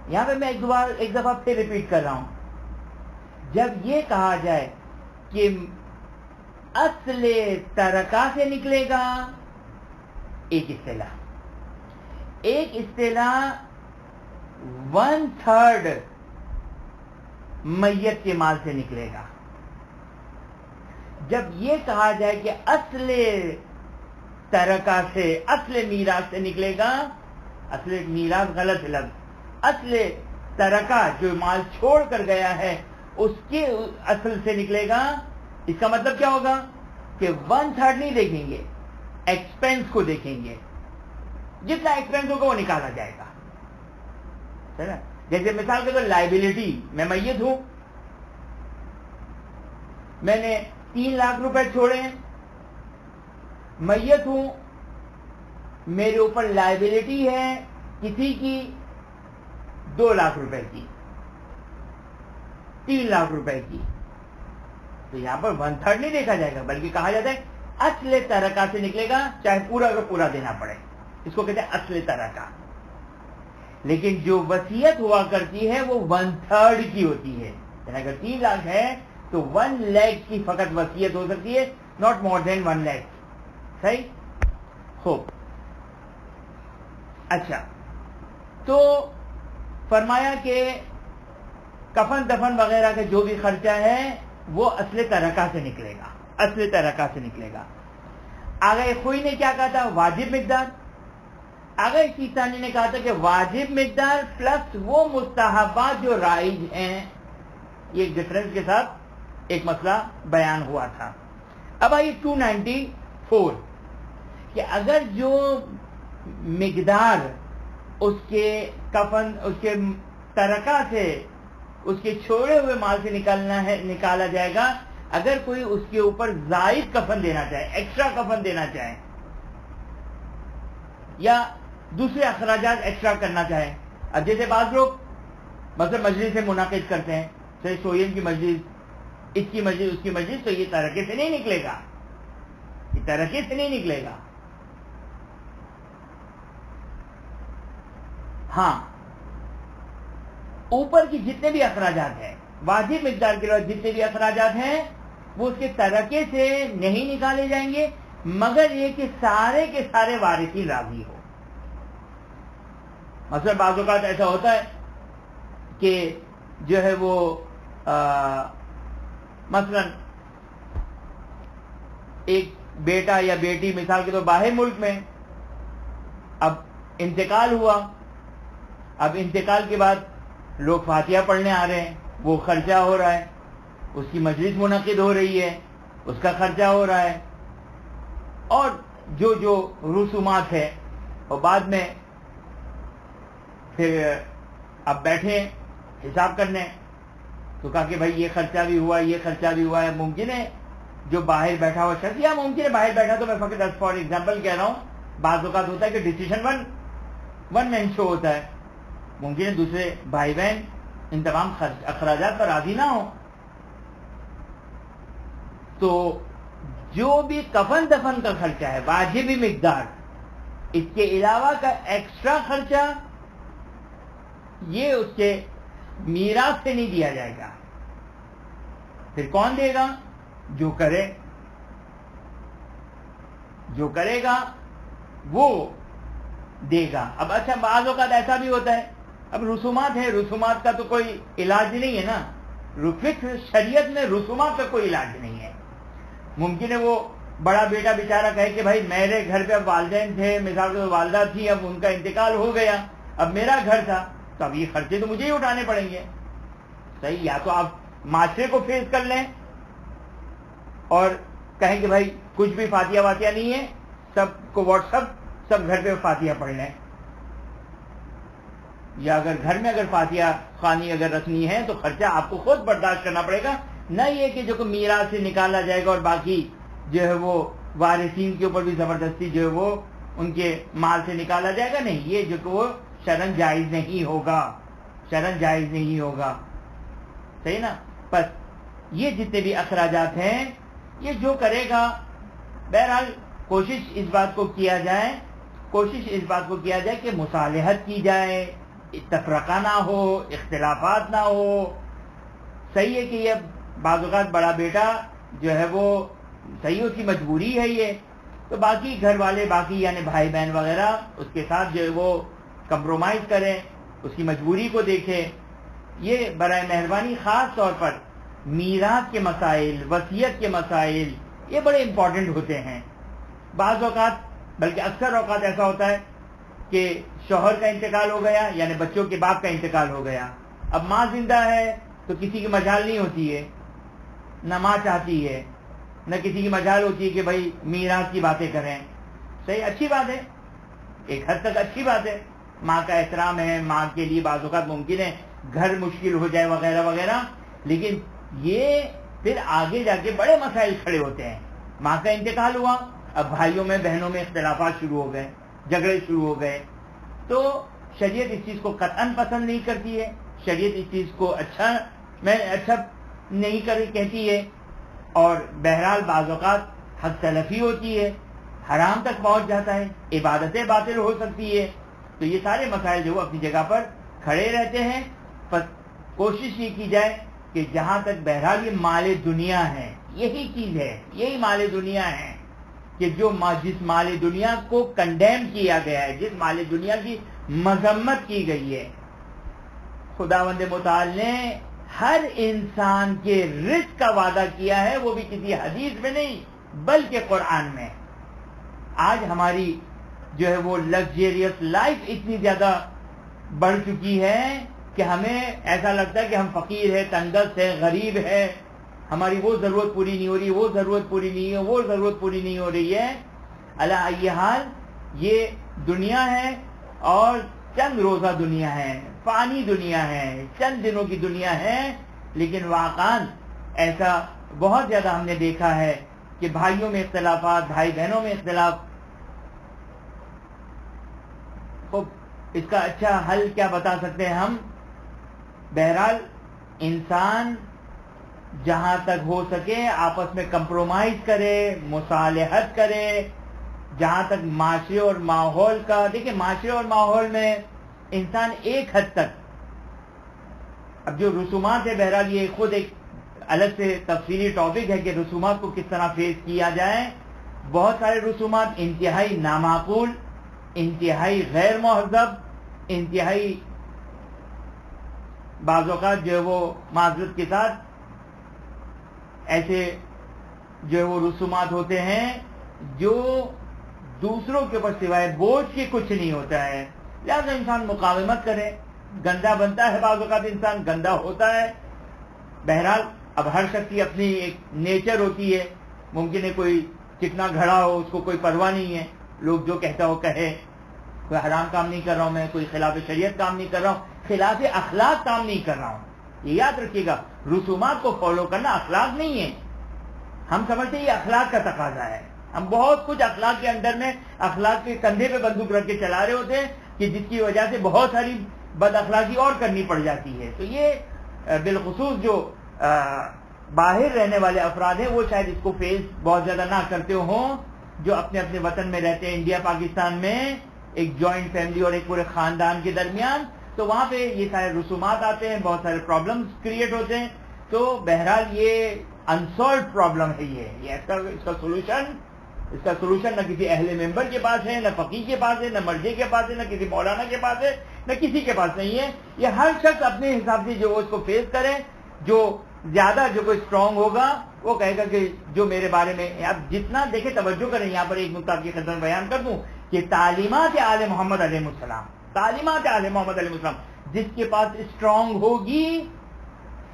یہاں پہ میں ایک دفعہ پھر ریپیٹ کر رہا ہوں. جب یہ کہا جائے کہ اصل ترکہ سے نکلے گا, ایک اصطلاح 1/3 میت کے مال سے نکلے گا. جب یہ کہا جائے کہ اصل ترکہ سے, اصل میراث سے نکلے گا, اصل میراث غلط لفظ, اصل ترکہ جو مال چھوڑ کر گیا ہے اس کے اصل سے نکلے گا, اس کا مطلب کیا ہوگا کہ 1/3 نہیں دیکھیں گے, ایکسپینس کو دیکھیں گے, جتنا ایکسپینس ہوگا وہ نکالا جائے گا. جیسے مثال کے طور لائبلٹی, میں میت ہوں, میں نے 3 لاکھ روپے چھوڑے, میت ہوں, میرے اوپر لائبلٹی ہے کسی کی 2 لاکھ روپے کی, 3 لاکھ روپے کی, تو یہاں پر 1/3 نہیں دیکھا جائے گا, بلکہ کہا جاتا ہے اصل ترکہ سے نکلے گا, چاہے پورا کا پورا دینا پڑے, اس کو کہتے ہیں اصل ترکہ. لیکن جو وصیت ہوا کرتی ہے وہ 1/3 کی ہوتی ہے. یعنی اگر 3 لاکھ ہے تو 1 لاکھ کی فقط وصیت ہو سکتی ہے, ناٹ مور دین 1 لاکھ. صحیح, خوب. اچھا, تو فرمایا کہ کفن دفن وغیرہ کا جو بھی خرچہ ہے وہ اصل ترکہ سے نکلے گا, اصل ترکہ سے نکلے گا. آگے خوئی نے کیا کہا تھا؟ واجب مقدار. اگر چیز ثانی نے کہا تھا کہ واجب مقدار پلس وہ مستحبات جو رائج ہیں، یہ ایک ڈفرنس کے ساتھ ایک مسئلہ بیان ہوا تھا. اب آئیے 294 کہ اگر جو مقدار اس کے کفن، اس کے ترکہ سے، اس کے چھوڑے ہوئے مال سے نکالا جائے گا، اگر کوئی اس کے اوپر زائد کفن دینا چاہے، ایکسٹرا کفن دینا چاہے، یا دوسرے اخراجات ایکسٹرا کرنا چاہے. اب جیسے بعض لوگ مثلا مجلس سے منعقد کرتے ہیں، جیسے سوئین کی مجلس، اس کی مجلس، اس کی مجلس، تو یہ ترکے سے نہیں نکلے گا، یہ ترکے سے نہیں نکلے گا. ہاں، اوپر کی جتنے بھی اخراجات ہیں، واجب مقدار کے بعد جتنے بھی اخراجات ہیں، وہ اس کے ترکے سے نہیں نکالے جائیں گے، مگر یہ کہ سارے کے سارے وارثین راضی ہو. مثلا بعض اوقات ایسا ہوتا ہے کہ جو ہے وہ مثلا ایک بیٹا یا بیٹی مثال کے طور باہر ملک میں، اب انتقال ہوا، اب انتقال کے بعد لوگ فاتحہ پڑھنے آ رہے ہیں، وہ خرچہ ہو رہا ہے، اس کی مجلس منعقد ہو رہی ہے، اس کا خرچہ ہو رہا ہے، اور جو رسومات ہے، اور بعد میں پھر اب بیٹھے حساب کرنے، تو کہا کہ بھائی یہ خرچہ بھی ہوا، یہ خرچہ بھی ہوا ہے. ممکن ہے جو باہر بیٹھا ہوا شخص، یا ممکن ہے باہر بیٹھا، تو میں فقط فار ایگزامپل کہہ رہا ہوں، بعض اوقات ہوتا ہے کہ ڈیسیشن ون مین شو ہوتا ہے، ممکن ہے دوسرے بھائی بہن ان تمام اخراجات پر راضی نہ ہو، تو جو بھی کفن دفن کا خرچہ ہے واجبی مقدار، اس کے علاوہ کا ایکسٹرا خرچہ، یہ اس کے میراث سے نہیں دیا جائے گا. پھر کون دے گا؟ جو کرے گا وہ دے گا. اب اچھا، بعض اوقات ایسا بھی ہوتا ہے، اب رسومات ہے، رسومات کا تو کوئی علاج نہیں ہے نا، فقہ شریعت میں رسومات کا کوئی علاج نہیں ہے. ممکن ہے وہ بڑا بیٹا بیچارہ کہے کہ بھائی میرے گھر پہ اب والدین تھے، مثال کے والدہ تھی، اب ان کا انتقال ہو گیا، اب میرا گھر تھا، تو اب یہ خرچے تو مجھے ہی اٹھانے پڑیں گے. صحیح، یا تو آپ معاشرے کو فیس کر لیں اور کہیں کہ بھائی کچھ بھی فاتحہ واتحہ نہیں ہے، سب کو واٹس اپ، سب گھر پہ فاتحہ پڑھ لیں. یا اگر گھر میں اگر فاتحہ خوانی اگر رکھنی ہے تو خرچہ آپ کو خود برداشت کرنا پڑے گا، نہ یہ کہ جو میراث سے نکالا جائے گا اور باقی جو ہے وہ وارثین کے اوپر بھی زبردستی جو ہے وہ ان کے مال سے نکالا جائے گا. نہیں، یہ جو کہ وہ شرعاً جائز نہیں ہوگا، شرعاً جائز نہیں ہوگا. صحیح نا؟ بس یہ جتنے بھی اخراجات ہیں، یہ جو کرے گا، بہرحال کوشش اس بات کو کیا جائے کہ مصالحت کی جائے، تفرقہ نہ ہو، اختلافات نہ ہو. صحیح ہے کہ یہ بعض اوقات بڑا بیٹا جو ہے وہ صحیح، اس کی مجبوری ہے یہ، تو باقی گھر والے، باقی یعنی بھائی بہن وغیرہ اس کے ساتھ جو ہے وہ کمپرومائز کریں، اس کی مجبوری کو دیکھیں. یہ برائے مہربانی خاص طور پر میراث کے مسائل، وصیت کے مسائل، یہ بڑے امپورٹنٹ ہوتے ہیں. بعض اوقات بلکہ اکثر اوقات ایسا ہوتا ہے کہ شوہر کا انتقال ہو گیا، یعنی بچوں کے باپ کا انتقال ہو گیا، اب ماں زندہ ہے تو کسی کی مجال نہیں ہوتی ہے، نہ ماں چاہتی ہے، نہ کسی کی مجال ہوتی ہے کہ بھائی میراث کی باتیں کریں. صحیح، اچھی بات ہے، ایک حد تک اچھی بات ہے، ماں کا احترام ہے، ماں کے لیے بعض اوقات ممکن ہے گھر مشکل ہو جائے وغیرہ وغیرہ، لیکن یہ پھر آگے جا کے بڑے مسائل کھڑے ہوتے ہیں. ماں کا انتقال ہوا، اب بھائیوں میں بہنوں میں اختلافات شروع ہو گئے، جھگڑے شروع ہو گئے، تو شریعت اس چیز کو قطعاً پسند نہیں کرتی ہے، شریعت اس چیز کو اچھا نہیں کہتی ہے، اور بہرحال بعض اوقات حق تلفی ہوتی ہے، حرام تک پہنچ جاتا ہے، عبادتیں باطل ہو سکتی ہے. تو یہ سارے مسائل جو اپنی جگہ پر کھڑے رہتے ہیں. بس کوشش یہ کی جائے کہ جہاں تک بہرحال یہ مال دنیا ہے، یہی چیز ہے، یہی مال دنیا ہے کہ جس مال دنیا کو کنڈیم کیا گیا ہے، جس مال دنیا کی مذمت کی گئی ہے، خداوند متعال نے ہر انسان کے رزق کا وعدہ کیا ہے، وہ بھی کسی حدیث میں نہیں بلکہ قرآن میں. آج ہماری جو ہے وہ لگزریس لائف اتنی زیادہ بڑھ چکی ہے کہ ہمیں ایسا لگتا ہے کہ ہم فقیر ہیں، تنگست ہیں، غریب ہیں، ہماری وہ ضرورت پوری نہیں ہو رہی، وہ ضرورت پوری نہیں ہے، وہ ضرورت پوری نہیں ہو رہی ہے. علی ای حال یہ دنیا ہے اور چند روزہ دنیا ہے، فانی دنیا ہے، چند دنوں کی دنیا ہے. لیکن واقعاً ایسا بہت زیادہ ہم نے دیکھا ہے کہ بھائیوں میں اختلافات، بھائی بہنوں میں اختلاف. اس کا اچھا حل کیا بتا سکتے ہیں ہم؟ بہرحال انسان جہاں تک ہو سکے آپس میں کمپرومائز کرے، مصالحت کرے. جہاں تک معاشرے اور ماحول کا، دیکھیں معاشرے اور ماحول میں انسان ایک حد تک، اب جو رسومات ہے بہرحال یہ خود ایک الگ سے تفصیلی ٹاپک ہے کہ رسومات کو کس طرح فیس کیا جائے. بہت سارے رسومات انتہائی نامعقول، انتہائی غیر مہذب، انتہائی بعض اوقات جو ہے وہ معذرت کے ساتھ ایسے جو ہے وہ رسومات ہوتے ہیں جو دوسروں کے اوپر سوائے بوجھ کے کچھ نہیں ہوتا ہے. لہذا انسان مقاومت کرے. گندا بنتا ہے بعض اوقات انسان، گندا ہوتا ہے. بہرحال اب ہر شخص کی اپنی ایک نیچر ہوتی ہے. ممکن ہے کوئی کتنا گھڑا ہو، اس کو کوئی پرواہ نہیں ہے، لوگ جو کہتا ہو کہے، کوئی حرام کام نہیں کر رہا ہوں میں، کوئی خلاف شریعت کام نہیں کر رہا ہوں، خلاف اخلاق کام نہیں کر رہا ہوں. یہ یاد رکھیے گا، رسومات کو فالو کرنا اخلاق نہیں ہے. ہم سمجھتے ہیں یہ اخلاق کا تقاضا ہے. ہم بہت کچھ اخلاق کے اندر میں اخلاق کے کندھے پہ بندوق رکھ کے چلا رہے ہوتے ہیں کہ جس کی وجہ سے بہت ساری بد اخلاقی اور کرنی پڑ جاتی ہے. تو یہ بالخصوص جو باہر رہنے والے افراد ہیں وہ شاید اس کو فیس بہت زیادہ نہ کرتے ہوں، جو اپنے اپنے وطن میں رہتے ہیں، انڈیا پاکستان میں ایک جوائنٹ فیملی اور ایک پورے خاندان کے درمیان. تو وہاں پہ یہ سارے رسومات آتے ہیں، بہت سارے پرابلمز کریٹ ہوتے ہیں. تو بہرحال یہ انسالوڈ پرابلم ہے. یہ اس کا سولوشن نہ کسی اہل ممبر کے پاس ہے، نہ فقیہ کے پاس ہے، نہ مرجع کے پاس ہے، نہ کسی مولانا کے پاس ہے، نہ کسی کے پاس نہیں ہے. یہ ہر شخص اپنے حساب سے جو اس کو فیس کرے. جو زیادہ جو کوئی اسٹرانگ ہوگا وہ کہے گا کہ جو میرے بارے میں، اب جتنا دیکھیں توجہ کریں، یہاں پر ایک نقطہ کی خدمت میں بیان کر دوں کہ تعلیمات آل محمد علیہ السلام، تعلیمات آل محمد علیہ السلام جس کے پاس اسٹرانگ ہوگی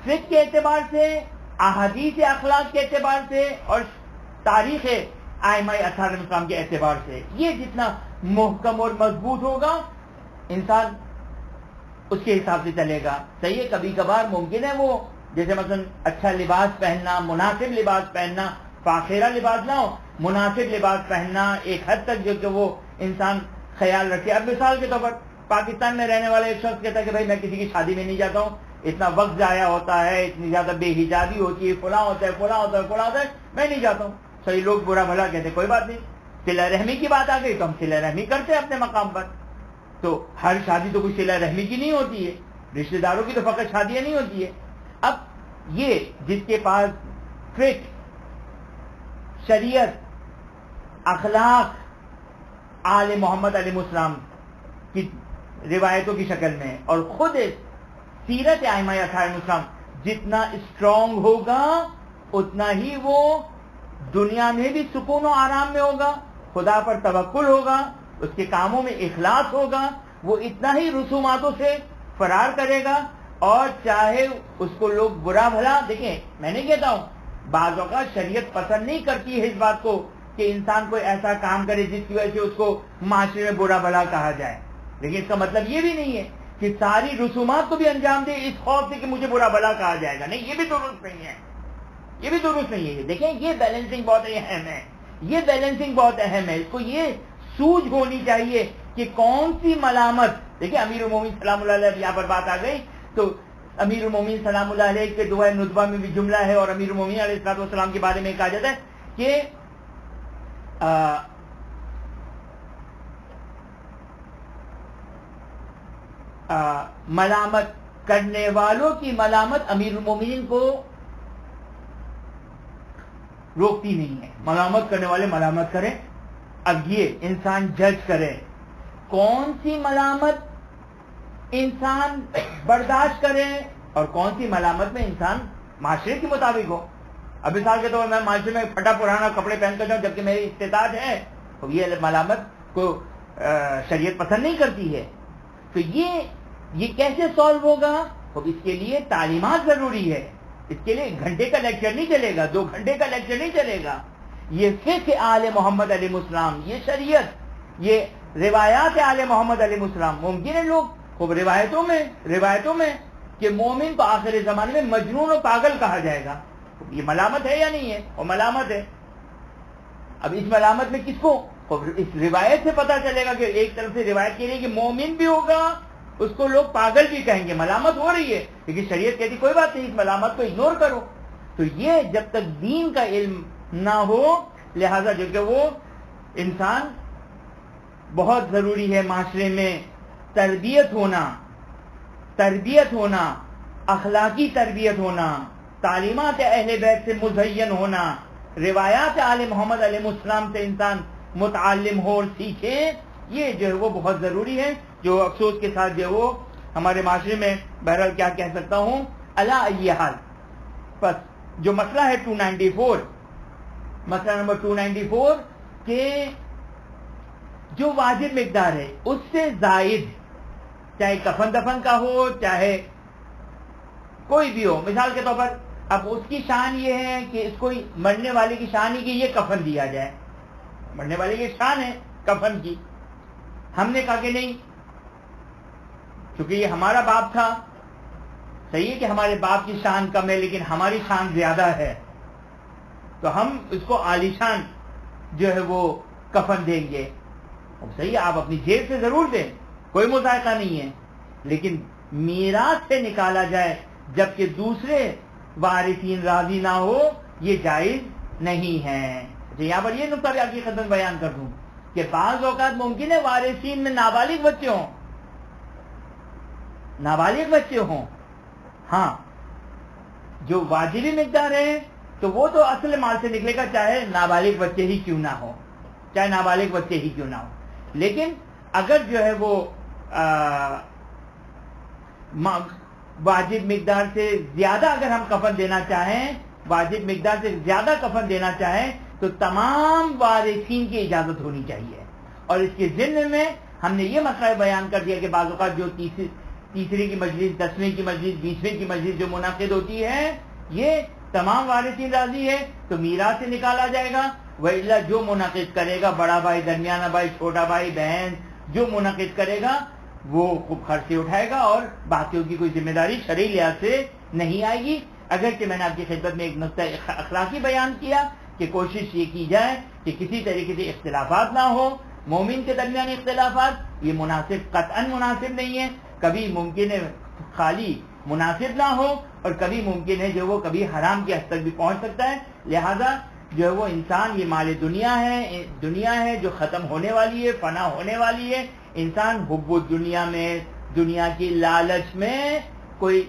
فقہ کے اعتبار سے، احادیث اخلاق کے اعتبار سے اور تاریخ ائمہ اطہار علیہ السلام کے اعتبار سے، یہ جتنا محکم اور مضبوط ہوگا انسان اس کے حساب سے چلے گا. صحیح ہے، کبھی کبھار ممکن ہے وہ جیسے مثلا اچھا لباس پہننا، مناسب لباس پہننا، فاخرہ لباس نہ ہو، مناسب لباس پہننا ایک حد تک جو کہ وہ انسان خیال رکھے. اب مثال کے طور پر پاکستان میں رہنے والا ایک شخص کہتا ہے کہ بھائی میں کسی کی شادی میں نہیں جاتا ہوں، اتنا وقت ضائع ہوتا ہے، اتنی زیادہ بے حجابی ہوتی ہے، فلاں ہوتا ہے، فلاں ہوتا ہے، فلاں ہوتا ہے، میں نہیں جاتا ہوں. صحیح، لوگ برا بھلا کہتے ہیں، کوئی بات نہیں. صلہ رحمی کی بات آ گئی تو ہم صلہ رحمی کرتے ہیں اپنے مقام پر. تو ہر شادی تو کوئی صلہ رحمی کی نہیں ہوتی ہے، رشتہ داروں کی تو فقط شادیاں نہیں ہوتی ہے. اب یہ جس کے پاس فقہ، شریعت، اخلاق آل محمد علیہ السلام کی روایتوں کی شکل میں اور خود سیرت ائمہ اطہار علیہ السلام جتنا اسٹرانگ ہوگا اتنا ہی وہ دنیا میں بھی سکون و آرام میں ہوگا، خدا پر توکل ہوگا، اس کے کاموں میں اخلاص ہوگا، وہ اتنا ہی رسوماتوں سے فرار کرے گا. اور چاہے اس کو لوگ برا بھلا، دیکھیں میں نہیں کہتا ہوں، بعض اوقات شریعت پسند نہیں کرتی ہے اس بات کو کہ انسان کوئی ایسا کام کرے جس کی وجہ سے اس کو معاشرے میں برا بھلا کہا جائے، لیکن اس کا مطلب یہ بھی نہیں ہے کہ ساری رسومات کو بھی انجام دے اس خوف سے کہ مجھے برا بھلا کہا جائے گا. نہیں، یہ بھی درست نہیں ہے، یہ بھی درست نہیں ہے. دیکھیں یہ بیلنسنگ بہت اہم ہے، یہ بیلنسنگ بہت اہم ہے. اس کو یہ سوجھ ہونی چاہیے کہ کون سی ملامت. دیکھیں امیر المومنین سلام اللہ علیہ، یہاں پر بات آ گئی تو امیر المومنین سلام اللہ علیہ کے دعائے ندبہ میں بھی جملہ ہے اور امیر المومنین علیہ السلام کے بارے میں کہا جاتا ہے کہ ملامت کرنے والوں کی ملامت امیر المومنین کو روکتی نہیں ہے. ملامت کرنے والے ملامت کریں. اب یہ انسان جج کرے کون سی ملامت انسان برداشت کرے اور کون سی ملامت میں انسان معاشرے کے مطابق ہو. اب مثال کے طور پر میں معاشرے میں پھٹا پرانا کپڑے پہن کر جاؤں جبکہ میری استطاعت ہے، تو یہ ملامت کو شریعت پسند نہیں کرتی ہے. تو یہ کیسے سالو ہوگا؟ اب اس کے لیے تعلیمات ضروری ہے. اس کے لیے 1 گھنٹے کا لیکچر نہیں چلے گا، 2 گھنٹے کا لیکچر نہیں چلے گا. یہ فقہ آل محمد علیہ السلام، یہ شریعت، یہ روایات آل محمد علیہ السلام. ممکن ہے لوگ خوب روایتوں میں کہ مومن کو آخر زمانے میں مجنون و پاگل کہا جائے گا. یہ ملامت ہے یا نہیں ہے؟ وہ ملامت ہے. اب اس ملامت میں کس کو؟ اس روایت سے پتہ چلے گا کہ ایک طرف سے روایت کہہ رہی ہے کہ مومن بھی ہوگا، اس کو لوگ پاگل بھی کہیں گے. ملامت ہو رہی ہے، لیکن شریعت کہتی کوئی بات نہیں، اس ملامت کو اگنور کرو. تو یہ جب تک دین کا علم نہ ہو، لہذا جو کہ وہ انسان بہت ضروری ہے معاشرے میں تربیت ہونا، اخلاقی تربیت ہونا، تعلیمات اہل بیت سے مزین ہونا، روایات آل محمد علیہ السلام سے انسان متعلم ہو اور سیکھے. یہ جو ہے وہ بہت ضروری ہے، جو افسوس کے ساتھ جو وہ ہمارے معاشرے میں بہرحال کیا کہہ سکتا ہوں علی ای حال. بس جو مسئلہ ہے 294، مسئلہ نمبر 294 کہ جو واجب مقدار ہے اس سے زائد، چاہے کفن دفن کا ہو چاہے کوئی بھی ہو. مثال کے طور پر اب اس کی شان یہ ہے کہ اس کو مرنے والے کی شان ہی کہ یہ کفن دیا جائے، مرنے والے کی شان ہے کفن کی. ہم نے کہا کہ نہیں، چونکہ یہ ہمارا باپ تھا. صحیح ہے کہ ہمارے باپ کی شان کم ہے لیکن ہماری شان زیادہ ہے، تو ہم اس کو عالی شان جو ہے وہ کفن دیں گے. صحیح ہے، آپ اپنی جیب سے ضرور دیں، کوئی مذائقہ نہیں ہے، لیکن میراث سے نکالا جائے جبکہ دوسرے وارثین راضی نہ ہو، یہ جائز نہیں ہے. یہاں پر یہ نقطہ بھی آپ کی خدمت بیان کر دوں کہ بعض اوقات ممکن ہے وارثین میں نابالغ بچے ہوں. ہاں، جو واجبی مقدار ہے تو وہ تو اصل مال سے نکلے گا، چاہے نابالغ بچے ہی کیوں نہ ہو. لیکن اگر جو ہے وہ واجب مقدار سے زیادہ اگر ہم کفن دینا چاہیں، واجب مقدار سے زیادہ کفن دینا چاہیں تو تمام وارثین کی اجازت ہونی چاہیے. اور اس کے ضمن میں ہم نے یہ مسئلہ بیان کر دیا کہ بعض اوقات جو تیسری کی مجلس، 10ویں کی مجلس، 20ویں کی مجلس جو منعقد ہوتی ہے، یہ تمام وارثین راضی ہے تو میراث سے نکالا جائے گا. وَإِلَّا جو منعقد کرے گا، بڑا بھائی، درمیانہ بھائی، چھوٹا بھائی، بہن، جو منعقد کرے گا وہ خوب خرچے اٹھائے گا اور باقیوں کی کوئی ذمہ داری شرعی لحاظ سے نہیں آئے گی. اگرچہ میں نے آپ کی خدمت میں ایک نقطہ اخلاقی بیان کیا کہ کوشش یہ کی جائے کہ کسی طریقے سے اختلافات نہ ہو. مومن کے درمیان اختلافات یہ مناسب، قطعاً مناسب نہیں ہے. کبھی ممکن ہے خالی مناسب نہ ہو اور کبھی ممکن ہے جو وہ کبھی حرام کی حد تک بھی پہنچ سکتا ہے. لہذا جو ہے وہ انسان، یہ مال دنیا ہے جو ختم ہونے والی ہے، فنا ہونے والی ہے. انسان حب الدنیا میں، دنیا کی لالچ میں کوئی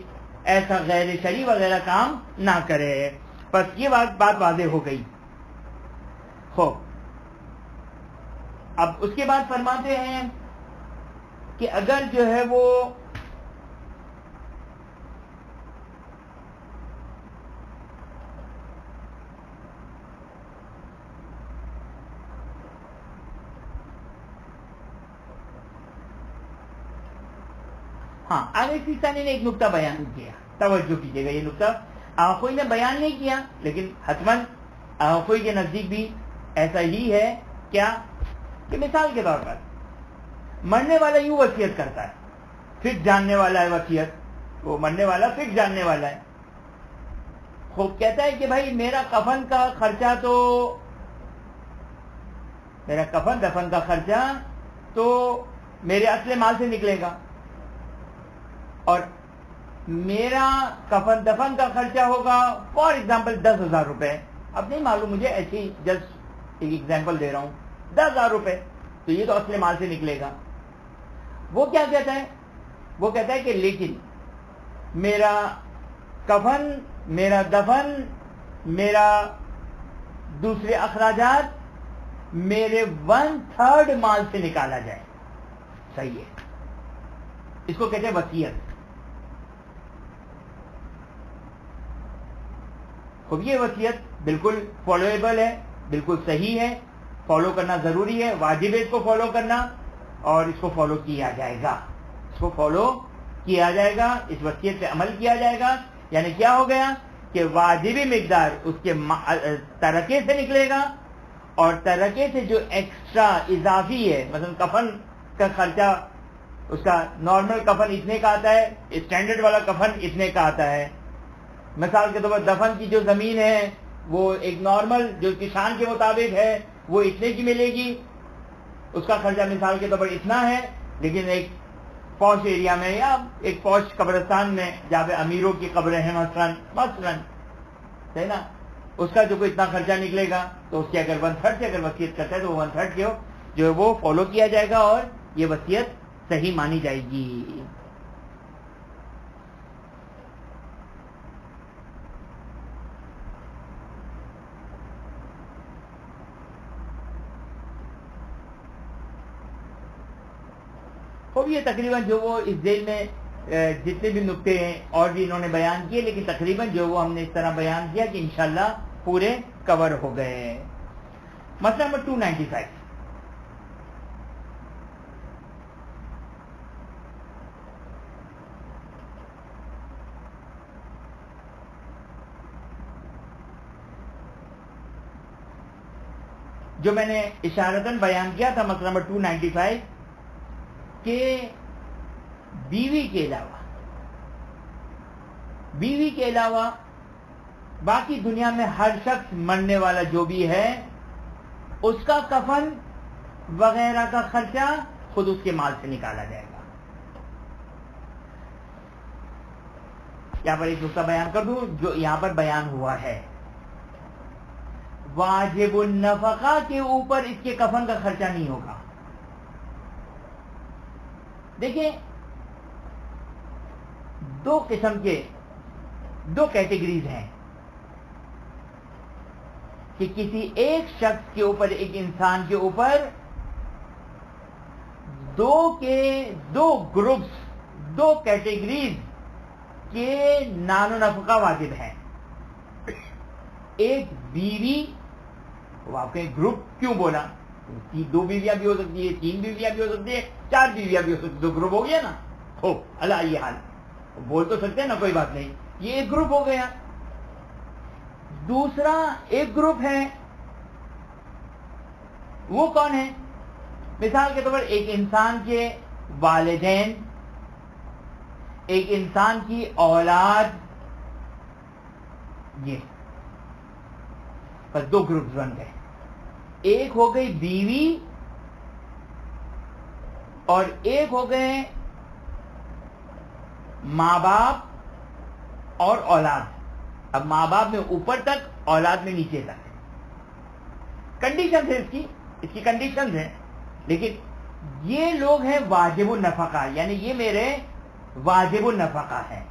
ایسا غیر شرعی وغیرہ کام نہ کرے. بس یہ بات واضح ہو گئی. اب اس کے بعد فرماتے ہیں کہ اگر جو ہے وہ آگے سیسانی نے ایک نقطہ بیان کیا، توجہ کیجیے گا. یہ نقطہ آخوئی نے بیان نہیں کیا لیکن حتماً آخوئی کے نزدیک بھی ایسا ہی ہے. کیا کہ مثال کے طور پر مرنے والا یوں وصیت کرتا ہے، فکر جاننے والا ہے وصیت، وہ مرنے والا فکر جاننے والا ہے. خوب کہتا ہے کہ بھائی میرا کفن دفن کا خرچہ تو میرے اصل مال سے نکلے گا اور میرا کفن دفن کا خرچہ ہوگا فار ایگزامپل 10,000 روپے. اب نہیں معلوم مجھے، ایسی جسٹ ایک ایگزامپل دے رہا ہوں، 10,000 روپے، تو یہ تو اصل مال سے نکلے گا. وہ کیا کہتا ہے؟ وہ کہتا ہے کہ لیکن میرا کفن، میرا دفن، میرا دوسرے اخراجات میرے 1/3 مال سے نکالا جائے. صحیح ہے، اس کو کہتے ہیں وصیت. خب یہ وصیت بالکل فالویبل ہے، بالکل صحیح ہے، فالو کرنا ضروری ہے، واجب ہے اس کو فالو کرنا. اور اس کو فالو کیا جائے گا، اس کو فالو کیا جائے گا، اس وصیت پہ عمل کیا جائے گا. یعنی کیا ہو گیا کہ واجبی مقدار اس کے ترکے سے نکلے گا، اور ترکے سے جو ایکسٹرا اضافی ہے، مثلا کفن کا خرچہ، اس کا نارمل کفن اتنے کا آتا ہے، اسٹینڈرڈ والا کفن اتنے کا آتا ہے. مثال کے طور پر دفن کی جو زمین ہے وہ ایک نارمل جو کی شان کے مطابق ہے وہ اتنے کی ملے گی، اس کا خرچہ مثال کے طور پر اتنا ہے. لیکن ایک پوش ایریا میں یا ایک پوش قبرستان میں جہاں پہ امیروں کی قبریں ہیں مثلاً صحیح نا، اس کا جو کوئی اتنا خرچہ نکلے گا تو اس کی اگر 1/3 سے اگر وصیت کرتا ہے تو وہ 1/3 کے جو ہے وہ فالو کیا جائے گا اور یہ وصیت صحیح مانی جائے گی. خوب یہ تقریباً جو وہ اس ذیل میں جتنے بھی نکتے ہیں اور بھی انہوں نے بیان کیے، لیکن تقریباً جو وہ ہم نے اس طرح بیان کیا کہ انشاءاللہ پورے کور ہو گئے. مسئلہ نمبر 295. جو میں نے اشارتاً بیان کیا تھا مسئلہ نمبر 295 کہ بیوی کے علاوہ باقی دنیا میں ہر شخص مرنے والا جو بھی ہے اس کا کفن وغیرہ کا خرچہ خود اس کے مال سے نکالا جائے گا. یہاں پر ایک نقطہ بیان کر دوں جو یہاں پر بیان ہوا ہے، واجب النفقہ کے اوپر اس کے کفن کا خرچہ نہیں ہوگا. دیکھیں دو قسم کے دو کیٹیگریز ہیں کہ کسی ایک شخص کے اوپر، ایک انسان کے اوپر دو گروپس، دو کیٹیگریز کے نان و نفقہ واجب ہیں. ایک بیوی، وہ آپ کے گروپ کیوں بولا، 2 بیویاں بھی ہو سکتی ہے، 3 بیویاں بھی ہو سکتی ہے، 4 بیویاں بھی ہو سکتی ہے، 2 گروپ ہو گیا نا. ہو اللہ یہ حال بول تو سکتے ہیں نا، کوئی بات نہیں، یہ ایک گروپ ہو گیا. دوسرا ایک گروپ ہے، وہ کون ہے؟ مثال کے طور پر ایک انسان کے والدین، ایک انسان کی اولاد، یہ بس 2 گروپس بن گئے. ایک ہو گئی بیوی اور ایک ہو گئے ماں باپ اور اولاد. اب ماں باپ میں اوپر تک، اولاد میں نیچے تک. کنڈیشن ہے اس کی کنڈیشن ہے، لیکن یہ لوگ ہیں واجب النفقہ، یعنی یہ میرے واجب النفقہ ہیں،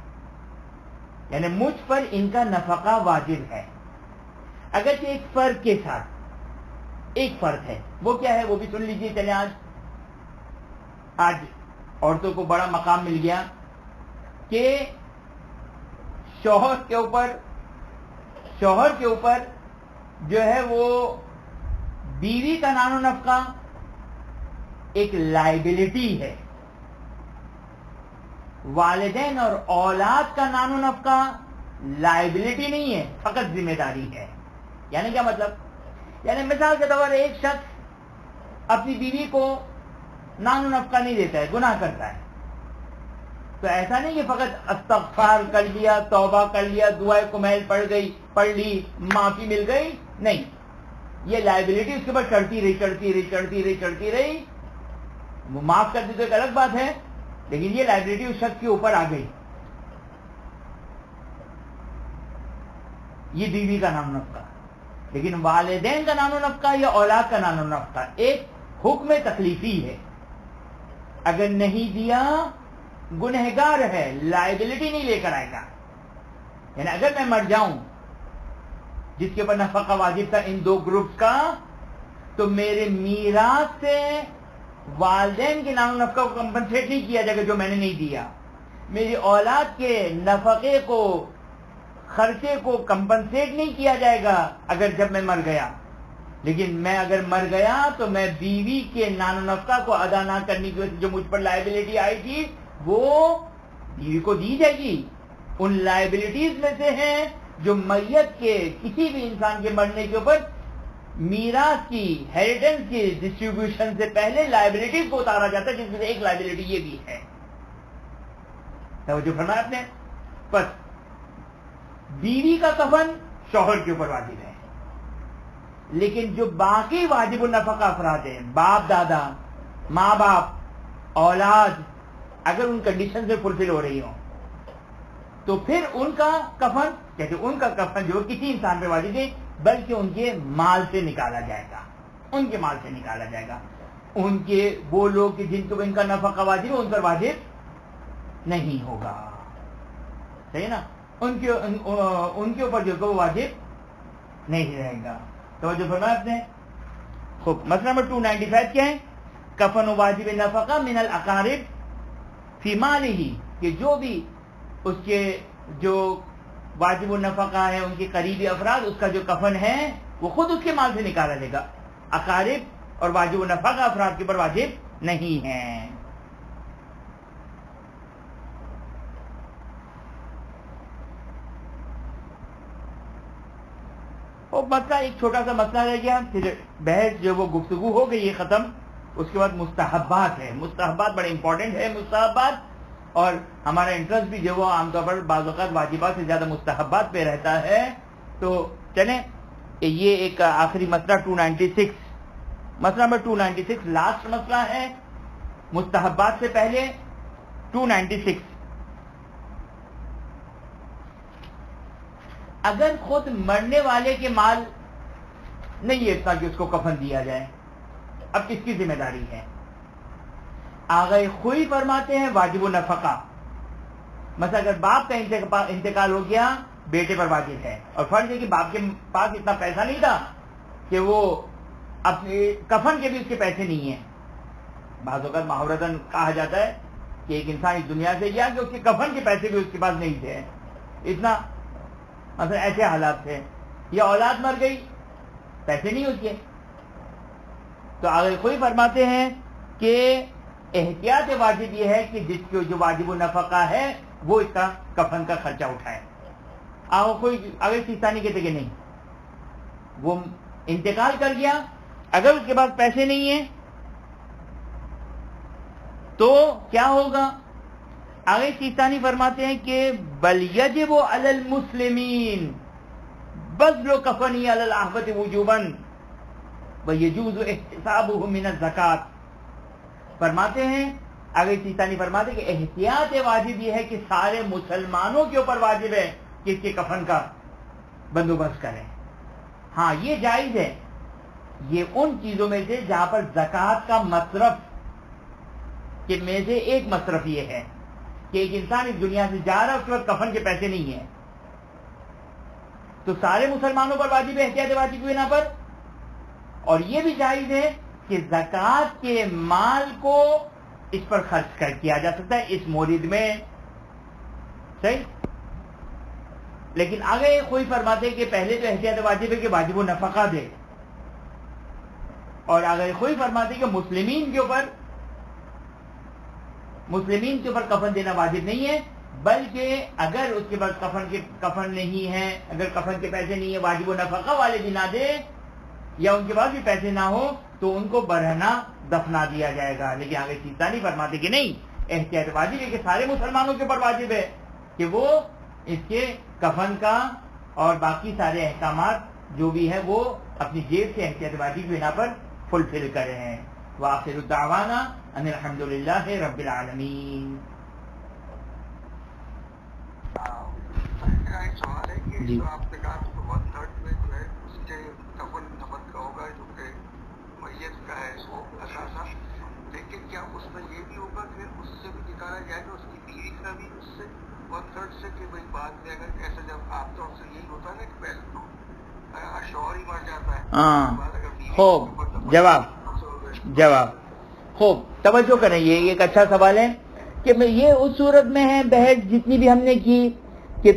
یعنی مجھ پر ان کا نفقہ واجب ہے. اگرچہ ایک فرق کے ساتھ، ایک فرق ہے، وہ کیا ہے وہ بھی سن لیجیے. چلیں آج عورتوں کو بڑا مقام مل گیا کہ شوہر کے اوپر جو ہے وہ بیوی کا نان و نفقہ ایک لائبلٹی ہے، والدین اور اولاد کا نان و نفقہ لائبلٹی نہیں ہے، فقط ذمہ داری ہے. یعنی کیا مطلب؟ یعنی مثال کے طور پر ایک شخص اپنی بیوی کو نان و نفقہ نہیں دیتا ہے، گناہ کرتا ہے، تو ایسا نہیں کہ فقط استغفار کر لیا، توبہ کر لیا، دعائے کمیل پڑھ لی، معافی مل گئی. نہیں، یہ لائبلٹی اس کے اوپر چڑھتی رہی. وہ معاف کر دی تو ایک الگ بات ہے، لیکن یہ لائبلٹی اس شخص کے اوپر آ گئی. یہ بیوی کا نان و نفقہ. لیکن والدین کا نان و نفقہ یا اولاد کا نان و نفقہ ایک حکم تکلیفی ہے. اگر نہیں دیا گنہگار ہے، لائبلٹی نہیں لے کر آئے گا. یعنی اگر میں مر جاؤں جس کے اوپر نفقہ واجب تھا ان 2 گروپس کا، تو میرے میراث سے والدین کے نان و نفقہ کو کمپنسیٹ نہیں کیا جائے گا جو میں نے نہیں دیا. میری اولاد کے نفقے کو، خرچے کو کمپنسیٹ نہیں کیا جائے گا اگر جب میں مر گیا. لیکن میں اگر مر گیا تو میں بیوی کے نان و نفقہ کو ادا نہ کرنے کی وجہ سے جو مجھ پر لائبلٹی آئی تھی وہ بیوی کو دی جائے گی. ان لائبلٹیز میں سے ہیں جو میت کے کسی بھی انسان کے مرنے کے اوپر میراث کی ہیریٹنس کی ڈسٹریبیوشن سے پہلے لائبلٹیز کو اتارا جاتا ہے، جس میں سے ایک لائبلٹی یہ بھی ہے. توجہ فرمایا آپ نے. بس بیوی کا کفن شوہر کے اوپر واجب ہے، لیکن جو باقی واجب النفقہ افراد ہیں، باپ دادا، ماں باپ، اولاد، اگر ان کنڈیشن سے فلفل ہو رہی ہوں تو پھر ان کا کفن کہتے ان کا کفن جو کسی انسان پہ واجب ہے بلکہ ان کے مال سے نکالا جائے گا. ان کے مال سے نکالا جائے گا. ان کے وہ لوگ جن کو ان کا نفقہ واجب ہے ان پر واجب نہیں ہوگا. صحیح نا؟ ان کے اوپر جو وہ واجب نہیں رہے گا. توجہ فرمایا آپ نے. خوب. مسئلہ نمبر 295 کیا ہے؟ کفن واجب نفقہ من الاقارب فی مالہ، کہ جو بھی اس کے جو واجب النفقہ ہے ان کے قریبی افراد، اس کا جو کفن ہے وہ خود اس کے مال سے نکالا لے گا. اقارب اور واجب النفقہ افراد کے اوپر واجب نہیں ہیں. اور مسئلہ ایک چھوٹا سا مسئلہ رہ گیا، پھر بحث جو وہ گفتگو ہو گئی یہ ختم. اس کے بعد مستحبات ہے. مستحبات بڑے امپورٹنٹ ہے. مستحبات اور ہمارا انٹرسٹ بھی جو وہ عام طور پر بعض اوقات واجبات سے زیادہ مستحبات پہ رہتا ہے. تو چلیں یہ ایک آخری مسئلہ 296، مسئلہ نمبر 296 لاسٹ مسئلہ ہے مستحبات سے پہلے. 296 اگر خود مرنے والے کے مال نہیں ہے تاکہ اس کو کفن دیا جائے، اب کس کی ذمہ داری ہے؟ آغا خوئی فرماتے ہیں واجب النفقہ. مثلا اگر باپ کا انتقال ہو گیا بیٹے پر واجب ہے، اور فرض ہے کہ باپ کے پاس اتنا پیسہ نہیں تھا کہ وہ اپنے کفن کے بھی اس کے پیسے نہیں ہیں. بعض اوقات محاورتاً کہا جاتا ہے کہ ایک انسان اس دنیا سے گیا کہ اس کے کفن کے پیسے بھی اس کے پاس نہیں تھے. اتنا مثلا ایسے حالات تھے. یا اولاد مر گئی پیسے نہیں اس کے. تو آگے کوئی فرماتے ہیں کہ احتیاط واجب یہ ہے کہ جس کو جو واجب النفقہ ہے وہ اس کا کفن کا خرچہ اٹھائے. کوئی اگر سیستانی کہتے کہ نہیں وہ انتقال کر گیا، اگر اس کے پاس پیسے نہیں ہیں تو کیا ہوگا؟ آگے سیستانی فرماتے ہیں کہ بل یجب علی المسلمین بذل کفنی علی الاحوط وجوبا ویجوز احتسابہ من الزکاۃ. فرماتے ہیں آگے سیستانی فرماتے ہیں کہ احتیاط واجب یہ ہے کہ سارے مسلمانوں کے اوپر واجب ہے کہ اس کے کفن کا بندوبست کریں. ہاں یہ جائز ہے، یہ ان چیزوں میں سے جہاں پر زکوٰۃ کا مصرف کہ میں سے ایک مصرف یہ ہے کہ ایک انسان اس دنیا سے جا رہا ہے اس کے بعد کفن کے پیسے نہیں ہیں تو سارے مسلمانوں پر واجب ہے احتیاط واجب کی بنا پر. اور یہ بھی جائز ہے کہ زکوٰۃ کے مال کو اس پر خرچ کیا جا سکتا ہے اس مورد میں. صحیح. لیکن آگے کوئی فرماتے کہ پہلے تو احتیاط واجب ہے کہ واجب النفقہ دے، اور آگے کوئی فرماتے کہ مسلمین کے اوپر کفن دینا واجب نہیں ہے، بلکہ اگر اس کے پاس کفن نہیں ہے، اگر کفن کے پیسے نہیں ہیں واجب النفقہ والے بھی نہ دے یا ان کے پاس بھی پیسے نہ ہو تو ان کو برہنہ دفنا دیا جائے گا. لیکن آگے سیستانی فرماتے کہ نہیں، احتیاط واجب ہے کہ سارے مسلمانوں کے اوپر واجب ہے کہ وہ اس کے کفن کا اور باقی سارے احکامات جو بھی ہے وہ اپنی جیب سے احتیاط واجب کی بنا پر فلفل کرے ہیں. وآخر الدعوانا ان الحمدللہ رب العالمین. سوال ہے کہ جی. جو آپ نے کہا کہ 1/3 میں جو ہے اس کے کفن نفقہ کا ہوگا جو کہ میت کا ہے اس کو اثاثہ، لیکن کیا اس میں یہ بھی ہوگا کہ اس سے بھی نکالا جائے گا اس کی بیوی کا بھی اس سے 1/3 سے، کہ بھائی بعد میں اگر ایسا جب عام طور سے یہی ہوتا ہے نا کہ پہلے تو شوہر ہی مر جاتا ہے، بعد اگر بیوی خوب جواب خوب توجہ کریں. یہ ایک اچھا سوال ہے کہ یہ اس صورت میں ہے بحث جتنی بھی ہم نے کی کہ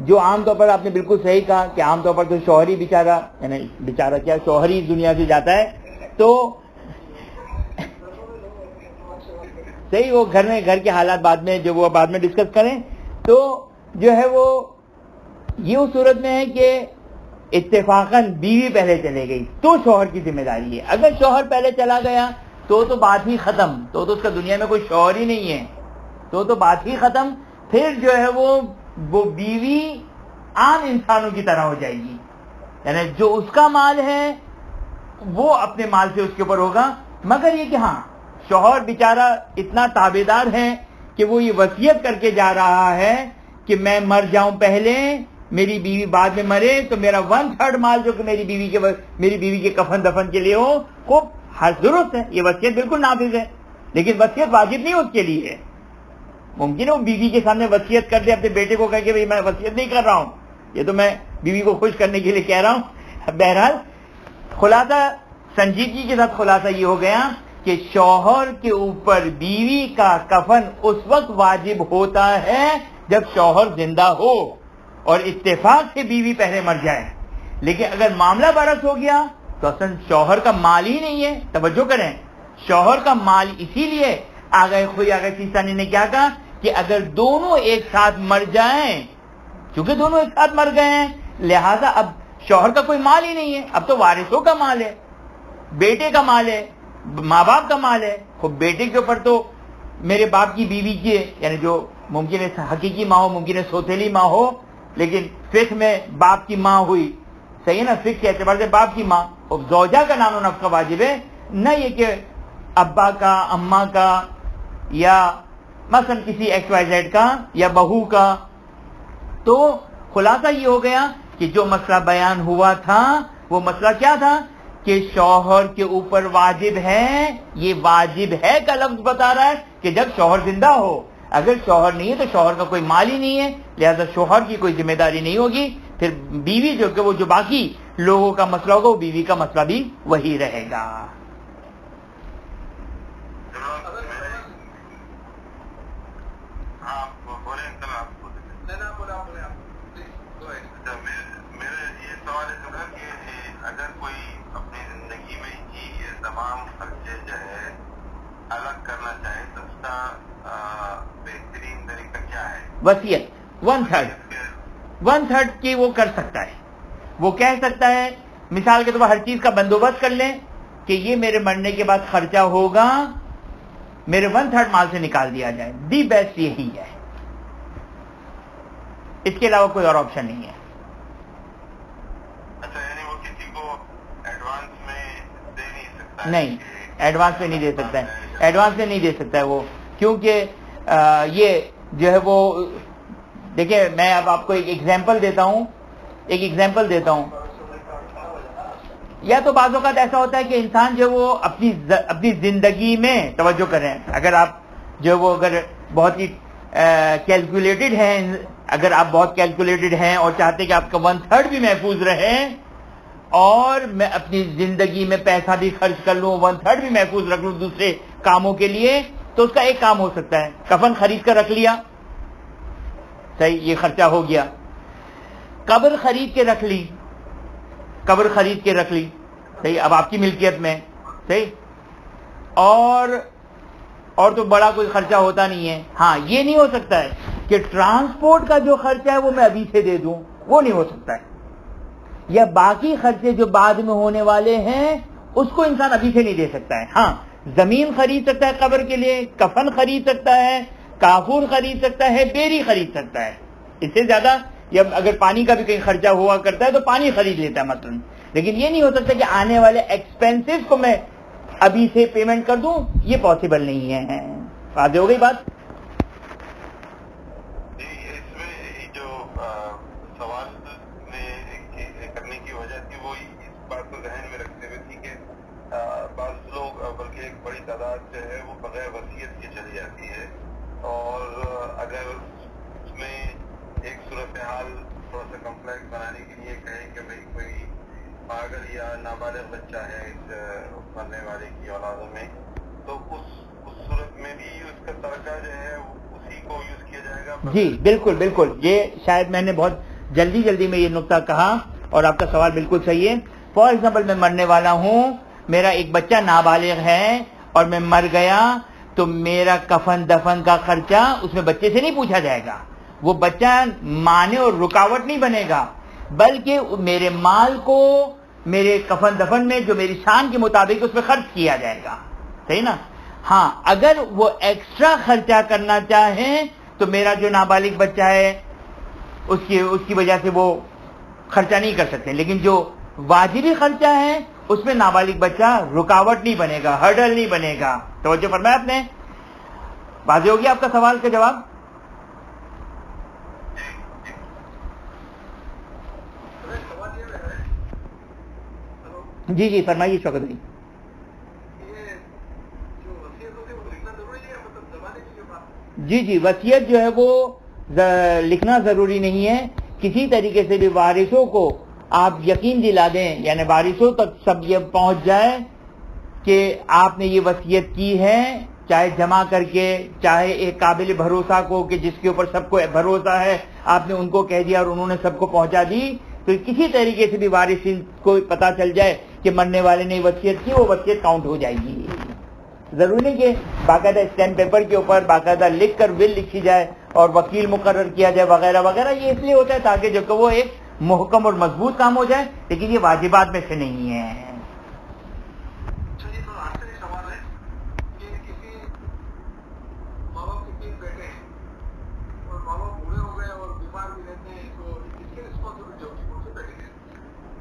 جو عام طور پر آپ نے بالکل صحیح کہا کہ عام طور پر تو شوہر ہی بیچارہ، یعنی بیچارہ کیا، شوہر ہی دنیا سے جاتا ہے، تو صحیح، وہ گھر کے حالات بعد میں جو وہ بعد میں ڈسکس کریں، تو جو ہے وہ یہ اس صورت میں ہے کہ اتفاقاً بیوی پہلے چلے گئی تو شوہر کی ذمہ داری ہے. اگر شوہر پہلے چلا گیا تو بات ہی ختم، تو اس کا دنیا میں کوئی شوہر ہی نہیں ہے، تو بات ہی ختم. پھر جو ہے وہ بیوی عام انسانوں کی طرح ہو جائے گی، یعنی جو اس کا مال ہے وہ اپنے مال سے اس کے اوپر ہوگا، مگر یہ کہ ہاں شوہر بیچارہ اتنا تابعدار ہے کہ وہ یہ وصیت کر کے جا رہا ہے کہ میں مر جاؤں پہلے، میری بیوی بعد میں مرے، تو میرا 1/3 مال جو کہ میری بیوی کے کفن دفن کے لیے ہو، خوب ہر ضرورت ہے. یہ وصیت بالکل نافذ ہے، لیکن وصیت واجب نہیں اس کے لیے ہے. ممکن ہے وہ بیوی کے سامنے وصیت کر دے اپنے بیٹے کو کہہ کے بھئی میں وصیت نہیں کر رہا ہوں، یہ تو میں بیوی کو خوش کرنے کے لیے کہہ رہا ہوں. بہرحال خلاصہ، سنجیدگی کے ساتھ خلاصہ یہ ہو گیا کہ شوہر کے اوپر بیوی کا کفن اس وقت واجب ہوتا ہے جب شوہر زندہ ہو اور اتفاق سے بیوی پہلے مر جائے. لیکن اگر معاملہ برعکس ہو گیا تو اصل شوہر کا مال ہی نہیں ہے. توجہ کریں، شوہر کا مال اسی لیے آگے چیزانی نے کیا کہا کہ اگر دونوں ایک ساتھ مر جائیں، چونکہ دونوں ایک ساتھ مر گئے ہیں لہذا اب شوہر کا کوئی مال ہی نہیں ہے، اب تو وارثوں کا مال ہے، بیٹے کا مال ہے، ماں باپ کا مال ہے. خب بیٹے کے اوپر تو میرے باپ کی بیوی کے، یعنی جو ممکن ہے حقیقی ماں ہو، ممکن ہے سوتیلی ماں ہو، لیکن فقہ میں باپ کی ماں ہوئی، صحیح ہے نا، فقہ کے اعتبار سے باپ کی ماں، اور زوجہ کا نام و نفقہ واجب ہے، نہ یہ کہ ابا کا، اماں کا، یا مثلا کسی ایکس وائی زیڈ کا یا بہو کا. تو خلاصہ یہ ہو گیا کہ جو مسئلہ بیان ہوا تھا وہ مسئلہ کیا تھا کہ شوہر کے اوپر واجب ہے، یہ واجب ہے کا لفظ بتا رہا ہے کہ جب شوہر زندہ ہو. اگر شوہر نہیں ہے تو شوہر کا کوئی مال ہی نہیں ہے، لہذا شوہر کی کوئی ذمہ داری نہیں ہوگی. پھر بیوی جو کہ وہ جو باقی لوگوں کا مسئلہ ہوگا وہ بیوی کا مسئلہ بھی وہی رہے گا. اگر کوئی اپنی زندگی میں یہ تمام خرچے جو ہے الگ کرنا چاہے تو اس کا بہترین طریقہ کیا ہے؟ وصیت 1/3 کی وہ کر سکتا ہے. وہ کہہ سکتا ہے مثال کے طور پر ہر چیز کا بندوبست کر لیں کہ یہ میرے مرنے کے بعد خرچہ ہوگا، میرے 1/3 مال سے نکال دیا جائے. دی بیسٹ یہی ہے، اس کے علاوہ کوئی اور آپشن نہیں ہے. نہیں، ایڈوانس میں نہیں دے سکتا ہے، ایڈوانس میں نہیں دے سکتا ہے وہ، کیونکہ یہ جو ہے وہ دیکھیں، میں اب آپ کو ایک ایگزامپل دیتا ہوں. یا تو بعض اوقات ایسا ہوتا ہے کہ انسان جو وہ اپنی زندگی میں، توجہ کریں، اگر آپ جو وہ اگر بہت ہی کیلکولیٹڈ ہیں، اگر آپ بہت کیلکولیٹڈ ہیں اور چاہتے کہ آپ کا 1/3 بھی محفوظ رہے اور میں اپنی زندگی میں پیسہ بھی خرچ کر لوں، 1/3 بھی محفوظ رکھ لوں دوسرے کاموں کے لیے، تو اس کا ایک کام ہو سکتا ہے، کفن خرید کر رکھ لیا، صحیح، یہ خرچہ ہو گیا. قبر خرید کے رکھ لی، صحیح، اب آپ کی ملکیت میں، صحیح، اور تو بڑا کوئی خرچہ ہوتا نہیں ہے. ہاں یہ نہیں ہو سکتا ہے کہ ٹرانسپورٹ کا جو خرچہ ہے وہ میں ابھی سے دے دوں، وہ نہیں ہو سکتا ہے. یا باقی خرچے جو بعد میں ہونے والے ہیں اس کو انسان ابھی سے نہیں دے سکتا ہے. ہاں زمین خرید سکتا ہے قبر کے لیے، کفن خرید سکتا ہے، کافور خرید سکتا ہے، بیری خرید سکتا ہے. اس سے زیادہ، یا اگر پانی کا بھی کہیں خرچہ ہوا کرتا ہے تو پانی خرید لیتا ہے مثلا. لیکن یہ نہیں ہو سکتا کہ آنے والے ایکسپینسز کو میں ابھی سے پیمنٹ کر دوں، یہ پاسبل نہیں ہے. واضح ہو گئی بات؟ جو ہے وہ بغیر وصیت کے چلی جاتی ہے، اور اگر اس میں ایک صورتحال تھوڑا سا کمپلیکس بنانے کے لیے کہیں کہ بھئی کوئی پاگل یا نابالغ بچہ ہے اس مرنے والے کی اولادوں میں، تو اس صورت میں بھی اس کا ترکہ جو ہے اسی کو یوز کیا جائے گا. جی بالکل، یہ شاید میں نے بہت جلدی جلدی میں یہ نقطہ کہا اور آپ کا سوال بالکل صحیح ہے. فار ایگزامپل میں مرنے والا ہوں, میرا ایک بچہ نابالغ ہے اور میں مر گیا, تو میرا کفن دفن کا خرچہ اس میں بچے سے نہیں پوچھا جائے گا. وہ بچہ مانے اور رکاوٹ نہیں بنے گا, بلکہ میرے مال کو میرے کفن دفن میں جو میری شان کے مطابق اس میں خرچ کیا جائے گا. صحیح نا؟ ہاں, اگر وہ ایکسٹرا خرچہ کرنا چاہیں تو میرا جو نابالغ بچہ ہے اس کی وجہ سے وہ خرچہ نہیں کر سکتے, لیکن جو واجبی خرچہ ہے اس میں نابالغ بچہ رکاوٹ نہیں بنے گا, ہرڈل نہیں بنے گا. توجہ فرمایا آپ نے؟ واضح ہو گیا آپ کا سوال کا جواب؟ جی جی فرمائیے شوکت بھائی. جی جی, وصیت جو ہے وہ لکھنا ضروری نہیں ہے. کسی طریقے سے بھی وارثوں کو آپ یقین دلا دیں, یعنی وارثوں تک سب یہ پہنچ جائے کہ آپ نے یہ وصیت کی ہے, چاہے جمع کر کے, چاہے ایک قابل بھروسہ کو کہ جس کے اوپر سب کو بھروسہ ہے آپ نے ان کو کہہ دیا اور انہوں نے سب کو پہنچا دی, تو کسی طریقے سے بھی وارثین کو پتا چل جائے کہ مرنے والے نے وصیت کی, وہ وصیت کاؤنٹ ہو جائے گی. ضروری نہیں کہ باقاعدہ اسٹیمپ پیپر کے اوپر باقاعدہ لکھ کر ول لکھی جائے اور وکیل مقرر کیا جائے وغیرہ وغیرہ. یہ اس لیے ہوتا ہے تاکہ جو کہ وہ ایک محکم اور مضبوط کام ہو جائے, لیکن یہ واجبات میں سے نہیں ہے.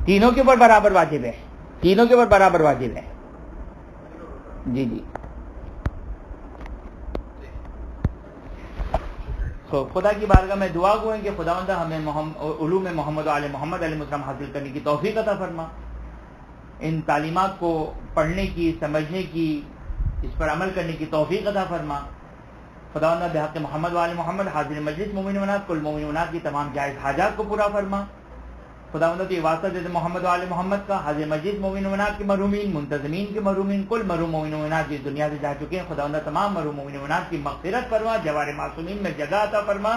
تینوں کے اوپر برابر واجب ہے, تینوں کے اوپر برابر واجب ہے. جی جی, تو خدا کی بارگاہ میں دعا گو ہیں کہ خداوند ہمیں علوم محمد و آل محمد علیہ السلام حاصل کرنے کی توفیق عطا فرما, ان تعلیمات کو پڑھنے کی, سمجھنے کی, اس پر عمل کرنے کی توفیق عطا فرما. خداوند بحق محمد و آل محمد حاضر مجلس مومن منات کل مومن منات کی تمام جائز حاجات کو پورا فرما. خداوند تو یہ واسطہ دیتے محمد و آل محمد کا, حاضر مجلس مومن منات کے محرومین, منتظمین کے محرومین, کل محروم مومن منات جس دنیا سے جا چکے ہیں, خداوند تمام محروم مومن منات کی مغفرت فرما, جوار معصومین میں جگہ عطا فرما.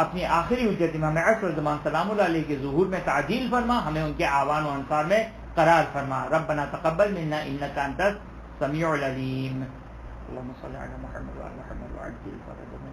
اپنی آخری حجت امام عصر زمان سلام اللہ علیہ کے ظہور میں تعجیل فرما, ہمیں ان کے آوان و انصار میں قرار فرما. ربنا تقبل منا انک انت السمیع العلیم. اللهم صل علی محمد و علی محمد وعجل فرجهم.